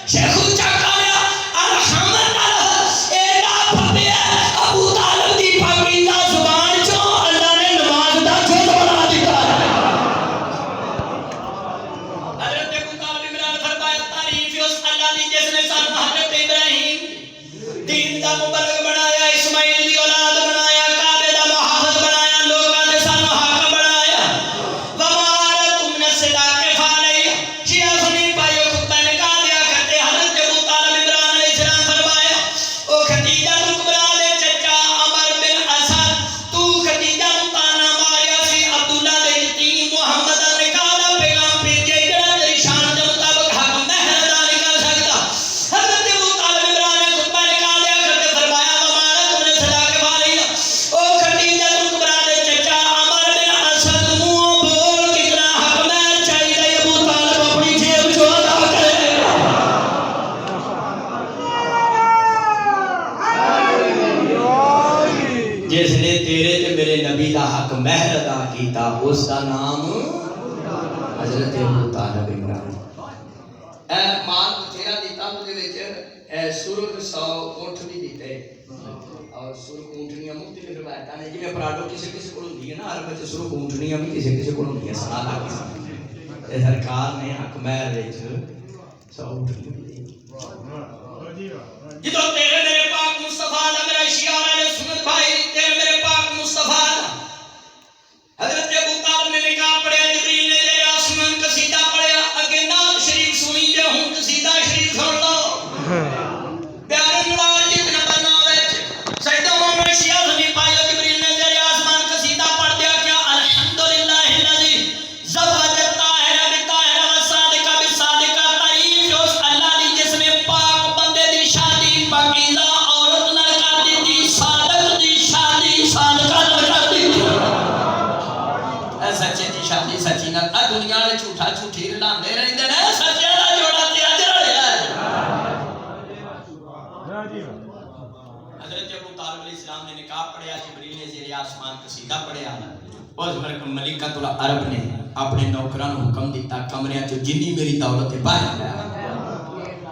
شیخ اونچا کہیا الحمدللہ ابو طالب دی پاکیزہ زبان چوں اللہ نے نماز دا جز بنا دیتا ہے حضرت ابو طالب عمران فرمایا تعریف اس اللہ دی جس نے سانو حضرت ابراہیم دین دا مبلغ بنایا اسماعیل دی اولاد بنایا کعبے دا محافظ بنایا لوکاں دے سانو حاکم بنایا ومارتم من الصداق فعلی شیعہ سنی پائیو خطبہ نکاح دیا کرتے حضرت ابو طالب عمران علیہ السلام فرمایا او خدیجہ مہر ادا کیتا اس کا نام حضرت ابو طالب عمران اے مال بتھیرا دیتا اودے وچ سرخ 100 اونٹ بھی دیتے اور سرخ اونٹنیاں مختلف روایتاں نے جویں پراڈو کسے کسے کول ہوندی ہے نا عرب وچ سرخ اونٹنیاں بھی کسے کسے کول ہوندیاں سنا لا کے تے سرکار نے حق مہر وچ 100 اونٹنیاں دی جدوں تیرے میرے پاک مصطفیٰ دا میرا شیعہ نے سنت بھائی تیرے میرے پاک مصطفیٰ حضرت ابو طالب نے نکاح پڑھیا جبریل نے جے آسمان قصیدہ پڑھیا اگے نام شریف سنی جے ہوں قصیدہ شریف سن لو پیارے نواز جتنا بنا وچ سیدہ محمد شیعہ سنی پائیو جبریل نے جے آسمان قصیدہ پڑھ دیا کیا الحمدللہ الذی زوج الطاہر بالطاہر والصادق بالصادق تعریف اس اللہ دی جس نے پاک بندے دی شادی پاکیزہ عورت نال کر دی صادق دی شادی صادقہ نال کر دی سچے دی شادی سچی نال دنیا والے جھوٹا جھوٹی رلاندے رہندے نے سچے دا جوڑا تے اج رلیا ہے حضرت ابو طالب علیہ السلام نے نکاح پڑھیا جبریل نے زیر آسمان قصیدہ پڑھیا اس وقت ملکۃ العرب نے اپنے نوکراں نوں حکم دیتا کمریاں چ جنی میری دولت ہے باہر لے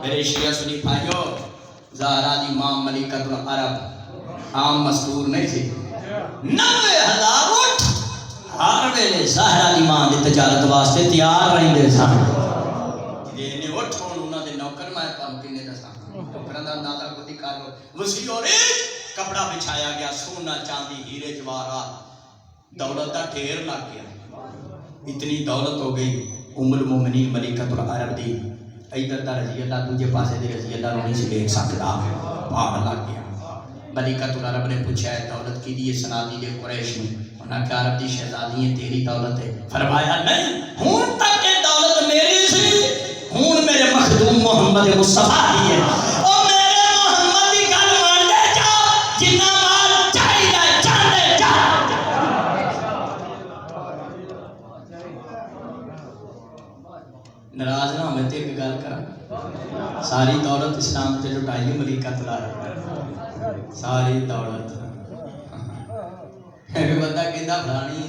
میرے شیعہ سنی بھائیو زہرا دی ماں ملکۃ العرب عام مستور نہیں تھی 90,000 اٹھ ہر ویلے زہرا دی ماں دی تجارت واسطے تیار رہندے سن جے نے اٹھ ہون انہاں دے نوکر میں تانوں کنے دساں نوکراں دا اندازہ خود کر لو وسیع اور کپڑا بچھایا گیا سونا چاندی ہیرے جواہرات دولت کا ڈھیر لگ گیا اتنی دولت ہو گئی ام المومنین ملکۃ العرب دی ادھر دا رضی اللہ دوجے پاسے دے رضی اللہ نہیں سی دیکھ سکتا پہاڑ لگ گیا ملکۃ العرب نے پوچھا ہے دولت کی دی سنادی دے قریش نے انہاں کہ عرب دی شہزادی ہے تیری دولت ہے فرمایا نہیں ہون تک یہ دولت میری سی ہون میرے مخدوم محمد مصطفیٰ دی ہے اور میرے محمد دی گل مان دے جا جنہ مال چاہیے چاندے جا ناراض نہ ہوئے تے ایک گل کرا ساری دولت اسلام تے لٹائی ملکۃ العرب ساری دولت ایک بندہ کہندا فلانی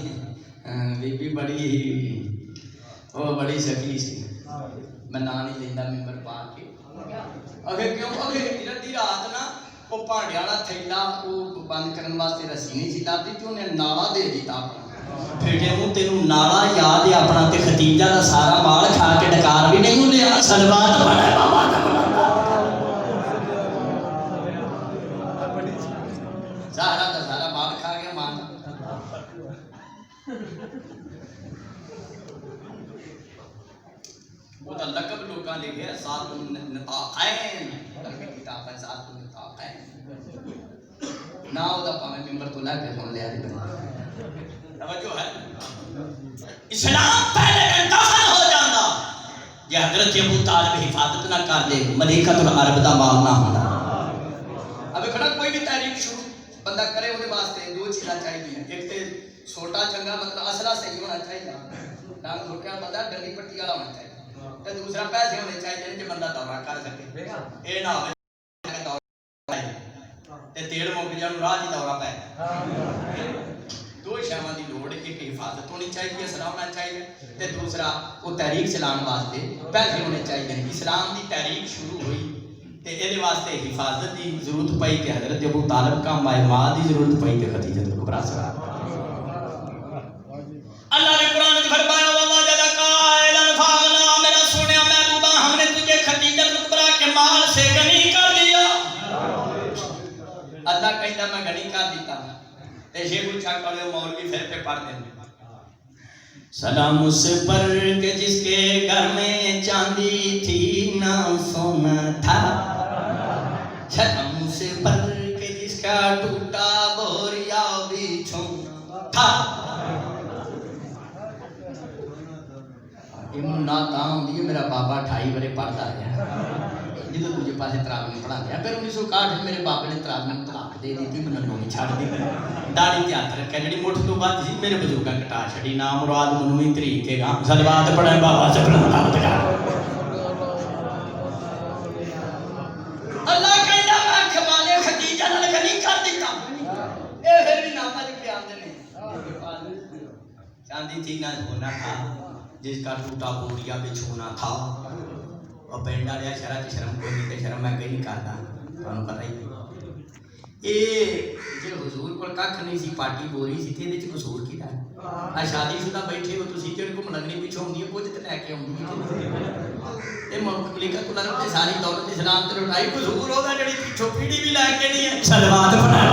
بی بی بڑی وہ بڑی سکی سی میں نہ نہیں لیندا ممبر پا کے اگے کیوں اگے ادی رات نا وہ پانڈے والا تھیلا وہ بند کرن واسطے رسی نہیں سی لابدی تے انہیں نالا دے دیتا اپنا بیٹے ہوں تینوں نالا یاد ہے اپنا تے ختیجہ دا سارا مال کھا کے ڈکار بھی نہیں لیا سلوات پڑھے بابا زہرا دا سارا مال کھا گیا مان وہ تا لقب لوگاں لکھے ہے ذات النطاقین لکھے کتاب ہے ذات النطاقین نہ ہو دا پاہمیں ممبر تو لے کے سن لیا دی توجہ ہے اسلام پہلے انتخاب ہو جانا یہ حضرت ابو طالب حفاظت نہ کر دے ملکۃ العرب دا مال نہ ہونا اب کھڑا کوئی بھی تحریک شروع بندہ کرے وہ واسطے دو چیزاں چاہیے ایک تے چھوٹا چنگا مطلب اصلہ صحیح ہونا چاہیے ڈانگ گھٹیا بندہ ڈنڈی پٹی والا ہونا چاہیے تے دوسرا پیسے ہونے چاہیے جو بندہ دورہ کر سکے اے نہ ہوے تے تیڑ مک جان راہ دی دورہ پے دو شیواں دی لوڑ ایک حفاظت ہونی چاہیے اسلام ہونا چاہیے تے دوسرا وہ تحریک چلانے واسطے پیسے ہونے چاہیے اسلام دی تحریک شروع ہوئی تے اے واسطے حفاظت دی ضرورت پئی تے حضرت ابو طالب کا ماں دی ضرورت پئی تے خدیجہ کبریٰ سرکار اللہ نے قرآن میں فرمایا ووجدک عائلا فاغنی میرا سنیا محبوبہ ہم نے تجھے خدیجہ کبریٰ کے مال سے غنی کر دیا اللہ کہتا میں غنی کر دیتا تے یہ کچھ کرے مولوی پھر پہ پڑھ دیں سلام اس پر کہ جس کے گھر میں چاندی تھی نہ سونا تھا سلام اس پر کہ جس کا ٹوٹا بوریا بچھونا تھا امن ناتام دیئے میرا بابا 28 برے پڑھتا ہے جدو تجھے پاسے تراوی پڑھا دیا پھر 1961 میں میرے باپ نے تراوی میں طلاق دے دی تھی میں ننوں میں چھاڑ دی داڑھی تے ہاتھ رکھا جڑی مٹھ تو بعد سی میرے بزرگاں کٹا چھڑی نام مراد منوں ہی طریقے گا صلوات پڑھے بابا سے پڑھا اللہ کہندا میں کھوالے خدیجہ نال غنی کر دیتا اے پھر بھی نام لکھ کے آندے نے چاندی تھی نہ سونا تھا جس کا ٹوٹا بوریا بچھونا تھا اور پینڈا رہا شرح شرم کوئی نہیں تے شرم میں کہیں نہیں کرتا تانوں پتہ ہی جی حضور کو کھ نہیں سی پارٹی بوری سی تھی وچ قصور کیتا ہے شادی شدہ بیٹھے ہو تسی جڑ کو لگنی پیچھے ہوندی ہے کچھ تے لے کے ہوندی ہے اے ملکۃ العرب تے ساری دولت اسلام تے لٹائی قصور ہوگا جڑی پیچھے پیڑھی بھی لے کے نہیں ہے صلوات پڑھا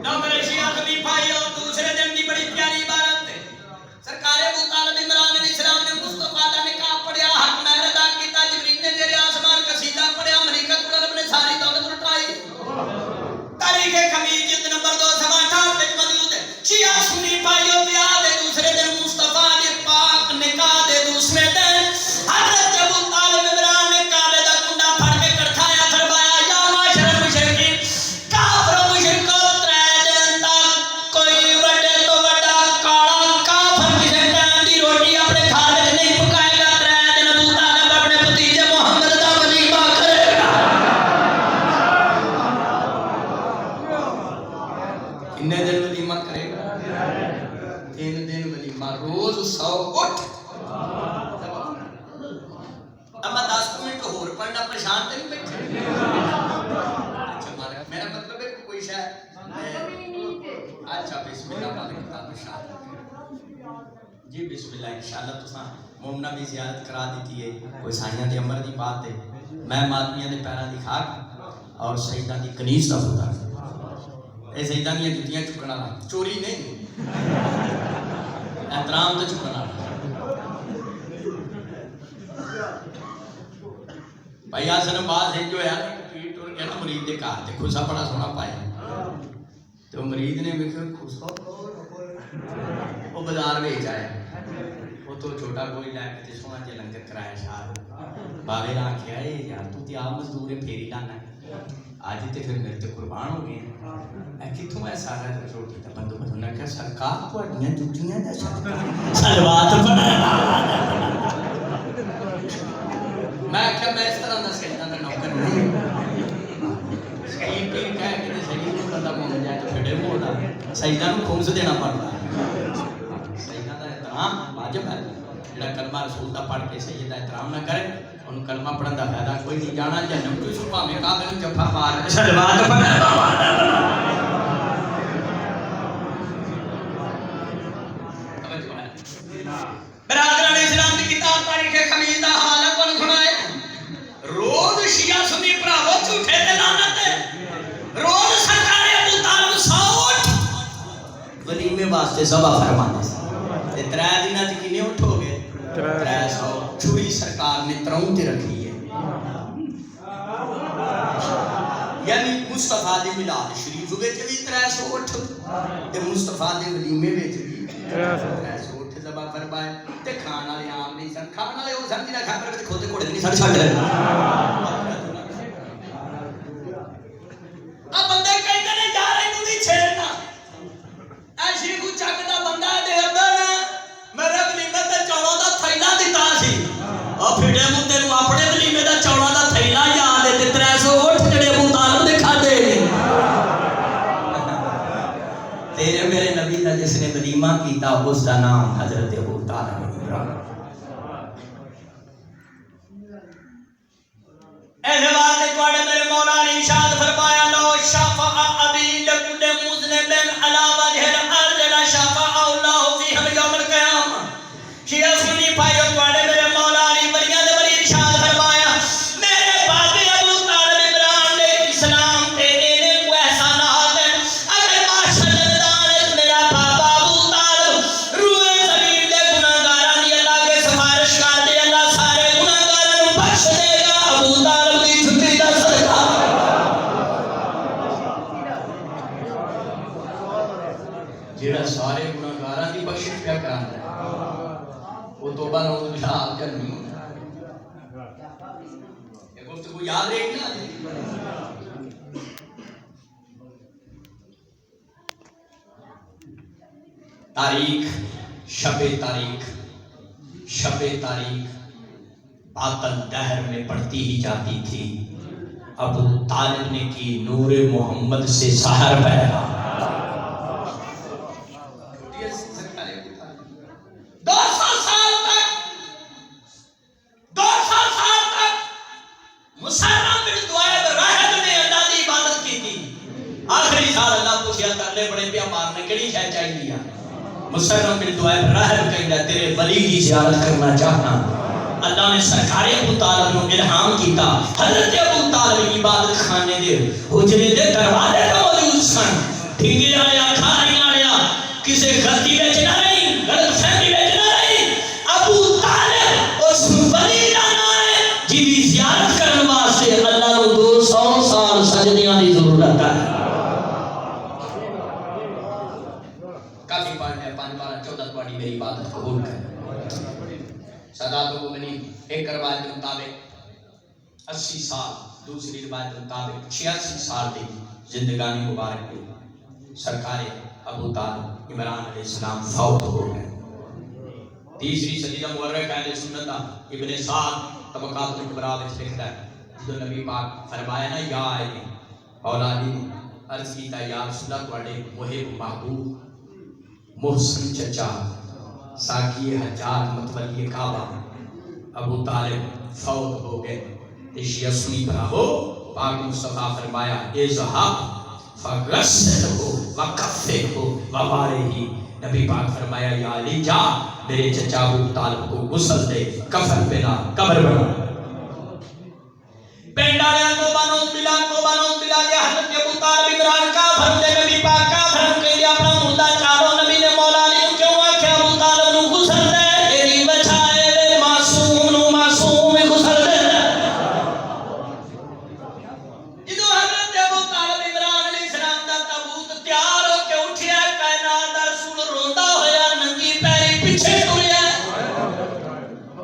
نہ میرے شیعہ خلیفہ اور دوسرے دن کی بڑی پیاری عبارت ہے سرکار ابو طالب عمران علیہ السلام نے مصطفیٰ کا نکاح پڑھیا حق مہر ادا کیتا جبریل نے زیر آسمان قصیدہ پڑھیا ملکۃ العرب نے ساری دولت لٹائی تاریخ خمیس جلد نمبر 268 میں موجود ہے شیعہ سنی بھائیوں پیار دے دوسرے دن مصطفیٰ نے پاک نکاح دے دوسرے دن حضرت ابو طالب عمران نے کعبے دا کنڈا پھڑ کے پریشان تو نہیں بیٹھے؟ میرا مطلب ہے کوئی شاید اچھا بسم اللہ مالک کتاب شاہد جی بسم اللہ انشاءاللہ تو مومنہ بھی زیارت کرا دیتی ہے کوئی سائیاں دے عمر دی بات ہے میں مادمیاں دے پیران دی خاک اور سیدہ دی کنیز دا ہوتا اے سیدہ دی جتیاں چکنا رہا چوری نہیں احترام تو چکنا رہا بھائی آسن بعض ہے جو ہے پیٹ اور کہنا مرید دے کہا تے خوشا بڑا سونا پایا تو مرید نے بھی خوشا وہ بازار بیچ آیا وہ تو چھوٹا کوئی لے کے سونا جے لنگر کرایا شاہ باوے راکھے آئے یار تو تی آپ مزدور پھیری لانا ہے آج تے پھر میرے تے قربان ہو گئے اے کہ تم ایسا رہا ہے روٹی تا بندو بدھو نے کہا سرکار تو اڈیاں جتیاں دا صدقہ سلوات پڑھا میں کیا میں اس طرح دا سیدہ دا نوکر نہیں کہیں پیر کہہ کہ سیدہ کو بندہ مون جائے تو پھڑے مو ہوتا سیدہ کو خمس دینا پڑتا سیدہ دا احترام واجب ہے جڑا کلمہ رسول دا پڑھ کے سیدہ احترام نہ کرے ان کلمہ پڑھن دا فائدہ کوئی نہیں جانا جنم تو صبح میں کعبے نوں جفا مار سلوات پڑھا برادران اسلام کی کتاب تاریخ خمیس دا حوالہ کون سنائے روز شیعہ سنی پراو جھوٹے تے لعنت ہے روز سرکار ابو طالب 100 ولیمے واسطے ذبح فرمانے تے 3 دناں تے کنے اٹھو گے 300 چوری سرکار نے تروں تے رکھی ہے یعنی مصطفیٰ دے میلاد شریف وچ بھی 300 اٹھ تے مصطفیٰ دے ولیمے وچ بھی 300 ذبح فرمائے تے کھان والے عام نہیں سن کھان والے او سن جنہاں کھاپر وچ کھوتے کوڑے نہیں سن چھڈ لے اب بندے کہندے نے یار اینوں نہیں چھیڑنا ایسی کو چکدا بندہ دے ابا میرے ولیمے تے چوڑا دا تھیلا دتا سی او پھڑے مندے نوں اپنے ولیمے دا چوڑا دا تھیلا یاد ہے تے 300 اٹھ جڑے ابو طالب دے کھادے تیرے میرے نبی دا جس نے ولیمہ کیتا اس دا نام حضرت ابو طالب ابراہیم ایسے بات ہے کوڑے میرے مولا نے ارشاد فرمایا لو شفع ابی لکل مذنب علی وجہ الارض لا شفع اللہ فیہ یوم القیامہ شیعہ سنی بھائیو کوڑے میرے مولا نے ولیاں دے ولی ارشاد فرمایا میرے باپ ابو طالب ابراہیم نے اسلام تے اینے کو احسانات ہیں اگر معاشر میرا بابا ابو طالب روئے زمین دے گناہگاراں دی اللہ کے سفارش کر دے اللہ سارے گناہگاراں نوں بخش دے گا ابو طالب دی چھٹی دا صدقہ جڑا سارے گناہگاراں دی بخشش پیا کراندا ہے وہ توبہ نعوذ باللہ آپ کا نہیں ہوتا یہ گفتگو یاد رکھنا تاریخ شب تاریخ باطل دہر میں پڑتی ہی جاتی تھی ابو طالب نے کی نور محمد سے سحر پہلا 200 سال تک مسلمان بن دوائب راہب نے اللہ دی عبادت کی تھی آخری سال اللہ پوچھیا کرنے بڑے پیا مارنے کڑی شاید چاہی لیا مسلمان بن دوائب راہب کہنا تیرے ولی کی زیارت کرنا چاہنا اللہ نے سرکار ابو طالب نو الہام کیتا حضرت ابو طالب عبادت خانے دے حجرے دے دروازے تے موجود سن ٹھنگے آیا کھائی آیا کسے غلطی وچ نہ رہی غلط فہمی وچ نہ رہی ابو طالب اس ولی دا نام ہے جی دی زیارت کرن واسطے اللہ نو 200 سال سجدیاں دی ضرورت ہے کافی پڑھ لیا 5 12 14 تواڈی میری عبادت قبول کر سادات مومنین ایک روایت کے مطابق 80 سال دوسری روایت کے مطابق 86 سال دی زندگانی مبارک دی سرکار ابو طالب عمران علیہ السلام فوت ہو گئے تیسری صدی کا مورخ اہل سنت ابن سعد طبقات الکبریٰ میں لکھتا ہے جو نبی پاک فرمایا نا یا اولادی عرض کیتا یا رسول اللہ تواڈے محب محبوب محسن چچا ساکی حجاج متولی کعبہ ابو طالب فوت ہو گئے شیعہ سنی بھراو پاک مصطفیٰ فرمایا اذهب فغسلہ وکفنہ وبارہ. نبی پاک فرمایا یا علی جا میرے چچا ابو طالب کو غسل دے، کفن پہنا، قبر بنا. پینڈالیاں کو بانوز ملا کہ حضرت ابو طالب عمران کافر دے نبی پاک کافر کہہ دیا اپنا مردہ چارو. نبی نے مولا علی کیوں آکھیا ابو طالب نو غسل دے، ایری بچا اے معصوم نو معصوم غسل دے. جدو حضرت ابو طالب عمران علیہ السلام دا تابوت تیار ہو کے اٹھیا، کائنات دا رسول روندا ہویا ننگی پیری پیچھے ٹریا.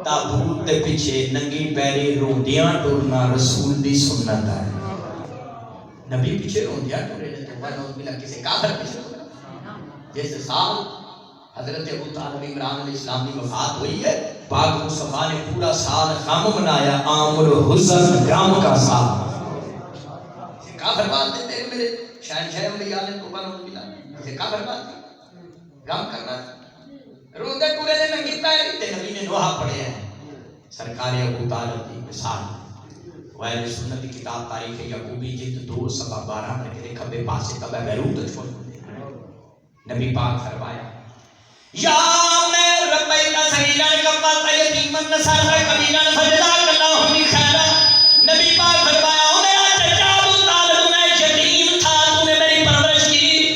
تابوت دے پیچھے ننگی پیری روندیاں ٹرنا رسول دی سنت ہے. نبی پیچھے روندیاں ٹرے نے تو بنو بلا کسی کافر پیچھے ٹرے. جیسے سال حضرت ابو طالب عمران علیہ السلام کی وفات ہوئی ہے، پاک مصطفیٰ نے پورا سال غم منایا، عام الحزن غم کا سال. کافر بات دیتے ہیں میرے شہنشاہ انبیاء نے توبہ نعوذ باللہ کسی کافر بات کی غم کرنا روندے پورے نے ننگی پیری تے نبی نے نوحہ پڑھے ہیں. سرکار ابو طالب کی مثال وائل سنت کی کتاب تاریخ یعقوبی جلد 2 صفحہ 12 میں کہ کھبے پاسے تبہ بیروت چھوڑ نبی پاک فرمایا یا میں ربی کا صغیران کبتا یتیمن نصر کبیران فجلا اللہ من خیرہ. نبی پاک فرمایا او میرا چچا ابو طالب میں یتیم تھا، تو نے میری پرورش کی،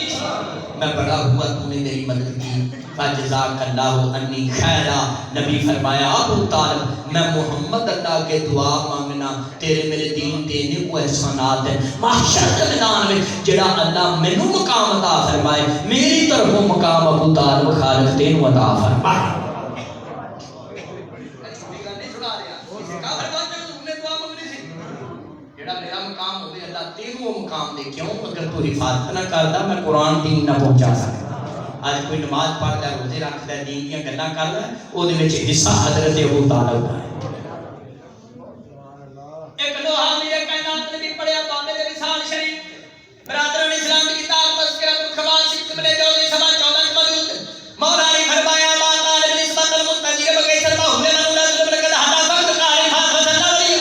میں بڑا ہوا تو نے میری مدد کی، فجزاک اللہ انی خیرہ. نبی فرمایا ابو طالب میں محمد اللہ کے دعا مانگنا تیرے میرے دین دینے کو احسانات ہے. محشر کے میدان میں جڑا اللہ مینو مقام عطا فرمائے میری طرف مقام ابو طالب خالق تینو عطا فرمائے. جڑا میرا مقام ہوئے اللہ تینو مقام دے. کیوں؟ اگر تو حفاظت نہ کردا میں قرآن دین نہ پہنچا سکتا. آج کوئی نماز پڑھتا ہے، روزے رکھتا ہے، دین دیاں گلاں کردا ہے، او دے وچ حصہ حضرت ابو طالب دا ہے. ایک لوہا میرے کائنات نے بھی پڑھیا بابے دے رسال شریف برادران اسلام کی کتاب تذکرۃ الخواص سکملے جوزی سوا 14 موجود. مولا نے فرمایا ما طالب نسبت المتجر بغیر سرما ہونے نور رسول کے ہدا فقط قاری فاض صلی اللہ علیہ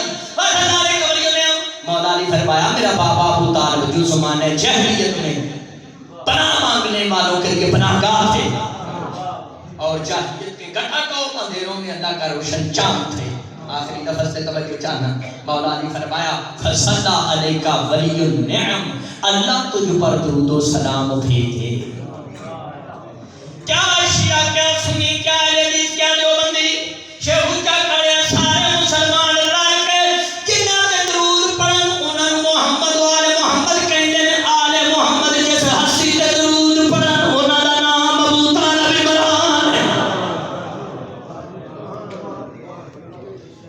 وسلم. مولا نے فرمایا میرا بابا ابو طالب جو زمانے جاہلیت میں پناہ مانگنے والوں کے لیے پناہ گاہ تھے اور جاہلیت کے گٹھا کو اندھیروں میں اللہ کا روشن چاند تھے. آخری نفس سے توجہ چاہنا مولا نے فرمایا فصلی علیکہ ولی النعم، اللہ تجھ پر درود و سلام بھیجے. کیا شیعہ کیا سنی کیا حدیث کیا دیوبندی شیخ کیا کرے سارے مسلمان رائے کے جنہ دے درود پڑھن انہاں محمد و آل محمد کہندے نے. آل محمد جس ہستی دے درود پڑھن انہاں دا نام ابو طالب عمران ہے.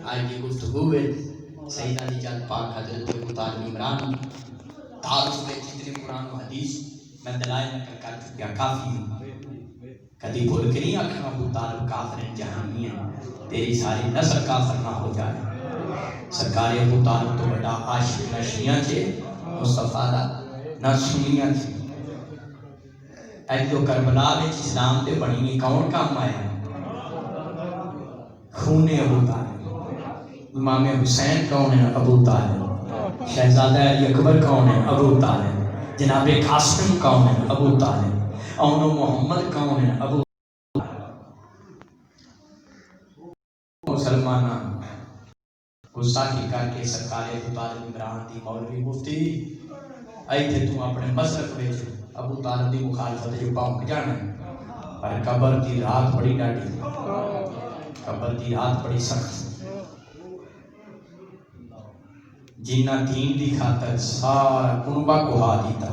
آج کی گفتگو ہے سیدہ نجات پاک حضرت ابو طالب عمران تعارف میں جتنے قرآن و حدیث میں دلائل نکل کر چکیا کافی ہوں. کدی بول کے نہیں آکھا ابو طالب کافر جہانی ہے، تیری ساری نسل کافر نہ ہو جائے. سرکار ابو طالب تو بڑا عاشق نہ شیعہ چھے مصطفیٰ دا نہ سنیاں چھے. ایک جو کربلا میں اسلام تے بڑی میں کون کام آیا خون ابو طالب. امام حسین کون ہے؟ ابو طالب. شہزادہ علی اکبر کون ہے؟ ابو طالب. جناب قاسم کون ہے؟ ابو طالب. اون محمد کون ہے؟ ابو مسلمانہ گستاخی کر کے سرکار ابو طالب عمران دی مولوی مفتی ایتھے تو اپنے مذہب وچ ابو طالب دی مخالفت جو پاؤں جانا پر قبر دی رات بڑی ڈاڑی، قبر دی رات بڑی سخت. جنہ دین دی خاطر سارا کنبہ کو ہا دیتا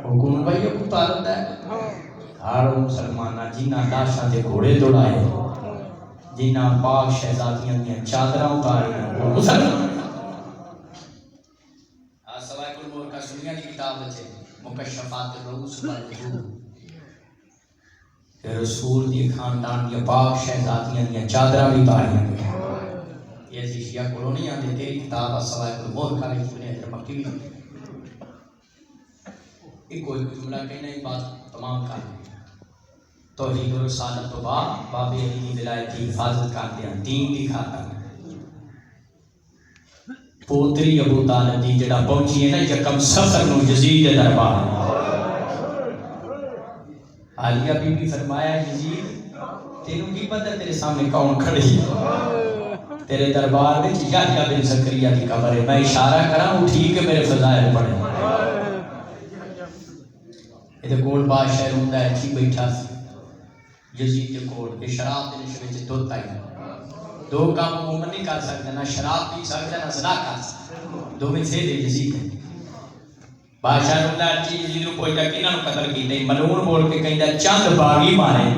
وہ کنبہ ہی ابو طالب ہے. ہر مسلمانہ جنہ لاشاں دے گھوڑے دوڑائے، جنہ پاک شہزادیاں دیا چادراں اتاری وہ مسلمان. سوائے کل مور کا سنیا کی کتاب ہے مکشفات الرؤوس والوجوہ کہ رسول دی خاندان دیا پاک شہزادیاں دیا چادراں بھی اتاریاں گئے. یہ شیعہ کولونیاں دے تیری کتاب سوائے کل مور کا بھی سنیا ہے مکی بھی ایک کوئی جملہ کہنا ہی بات تمام کر دیا. توحید و رسالت تو باب علی دی ولایت کی حفاظت کر دیا دین دی خاطر. پوتری ابو طالب دی جڑا پہنچی ہے نا یکم سفر نو یزید دربار عالیہ بی بی فرمایا یزید تینوں کی پتہ تیرے سامنے کون کھڑی تیرے دربار میں یحییٰ بن زکریا کی قبر ہے میں اشارہ کراں وہ ٹھیک ہے میرے فضائل پڑھیں یہ کول بادشاہ روندا ہے کی بیٹھا سی یزید کے کول یہ شراب دے نشے وچ دھوتا ہی دو کام مومن نہیں کر سکتا نہ شراب پی سکتا نہ زنا کر سکتا دو میں سے دے یزید ہے بادشاہ روندا ہے جی یزید نو کوئی تک انہاں نو قتل کیتے ملعون بول کے کہندا چند باغی مارے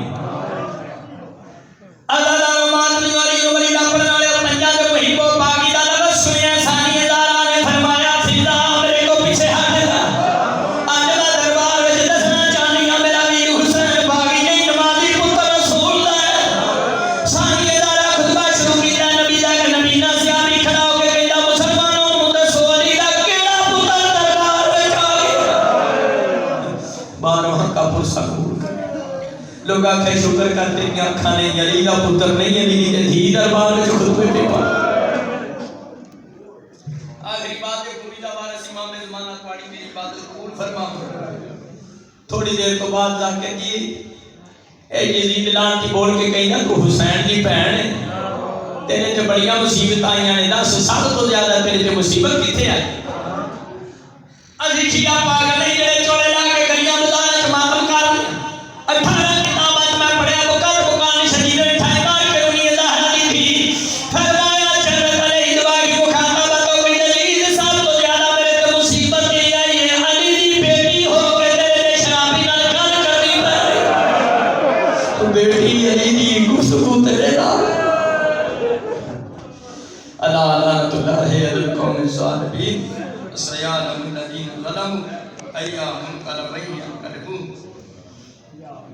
اللہ مان لی والی دا پڑھن والے پنجاں دے وہی کو باغی دا لفظ سنیا ثانی داراں نے فرمایا سیدھا میرے کو پیچھے ہٹ جا اج دا دربار وچ دسنا چاہنی ہاں میرا ویر حسین باغی نہیں نمازی پتر رسول دا ہے ثانی دارا خطبہ شروع کیتا نبی دا کہ نبی نا سیامی کھڑا ہو کے کہندا مسلمانوں نوں دسو علی دا کیڑا پتر دربار وچ آ گیا باہروں کا پرسہ لوگ آکھے شکر کرتے ہیں آنکھاں نہیں علی کا پتر نہیں علی کی دھی دربار جو خطبے پہ پڑھ آخری بات ہے پوری وارث امام زمانہ پاڑی میری بات قبول فرما تھوڑی دیر تو بعد جا کے جی اے یزید لعنتی بول کے کہیں نا تو حسین دی بہن ہے تیرے تے بڑیاں مصیبت آئیاں نے دس سب تو زیادہ تیرے تے مصیبت کتنے آئی عزیز شیعہ پاگل نہیں جڑے چولے لا کے گلیاں بازاراں چ ماتم کر 18 الظالمين سيعلم الذين ظلموا أيهم القلبين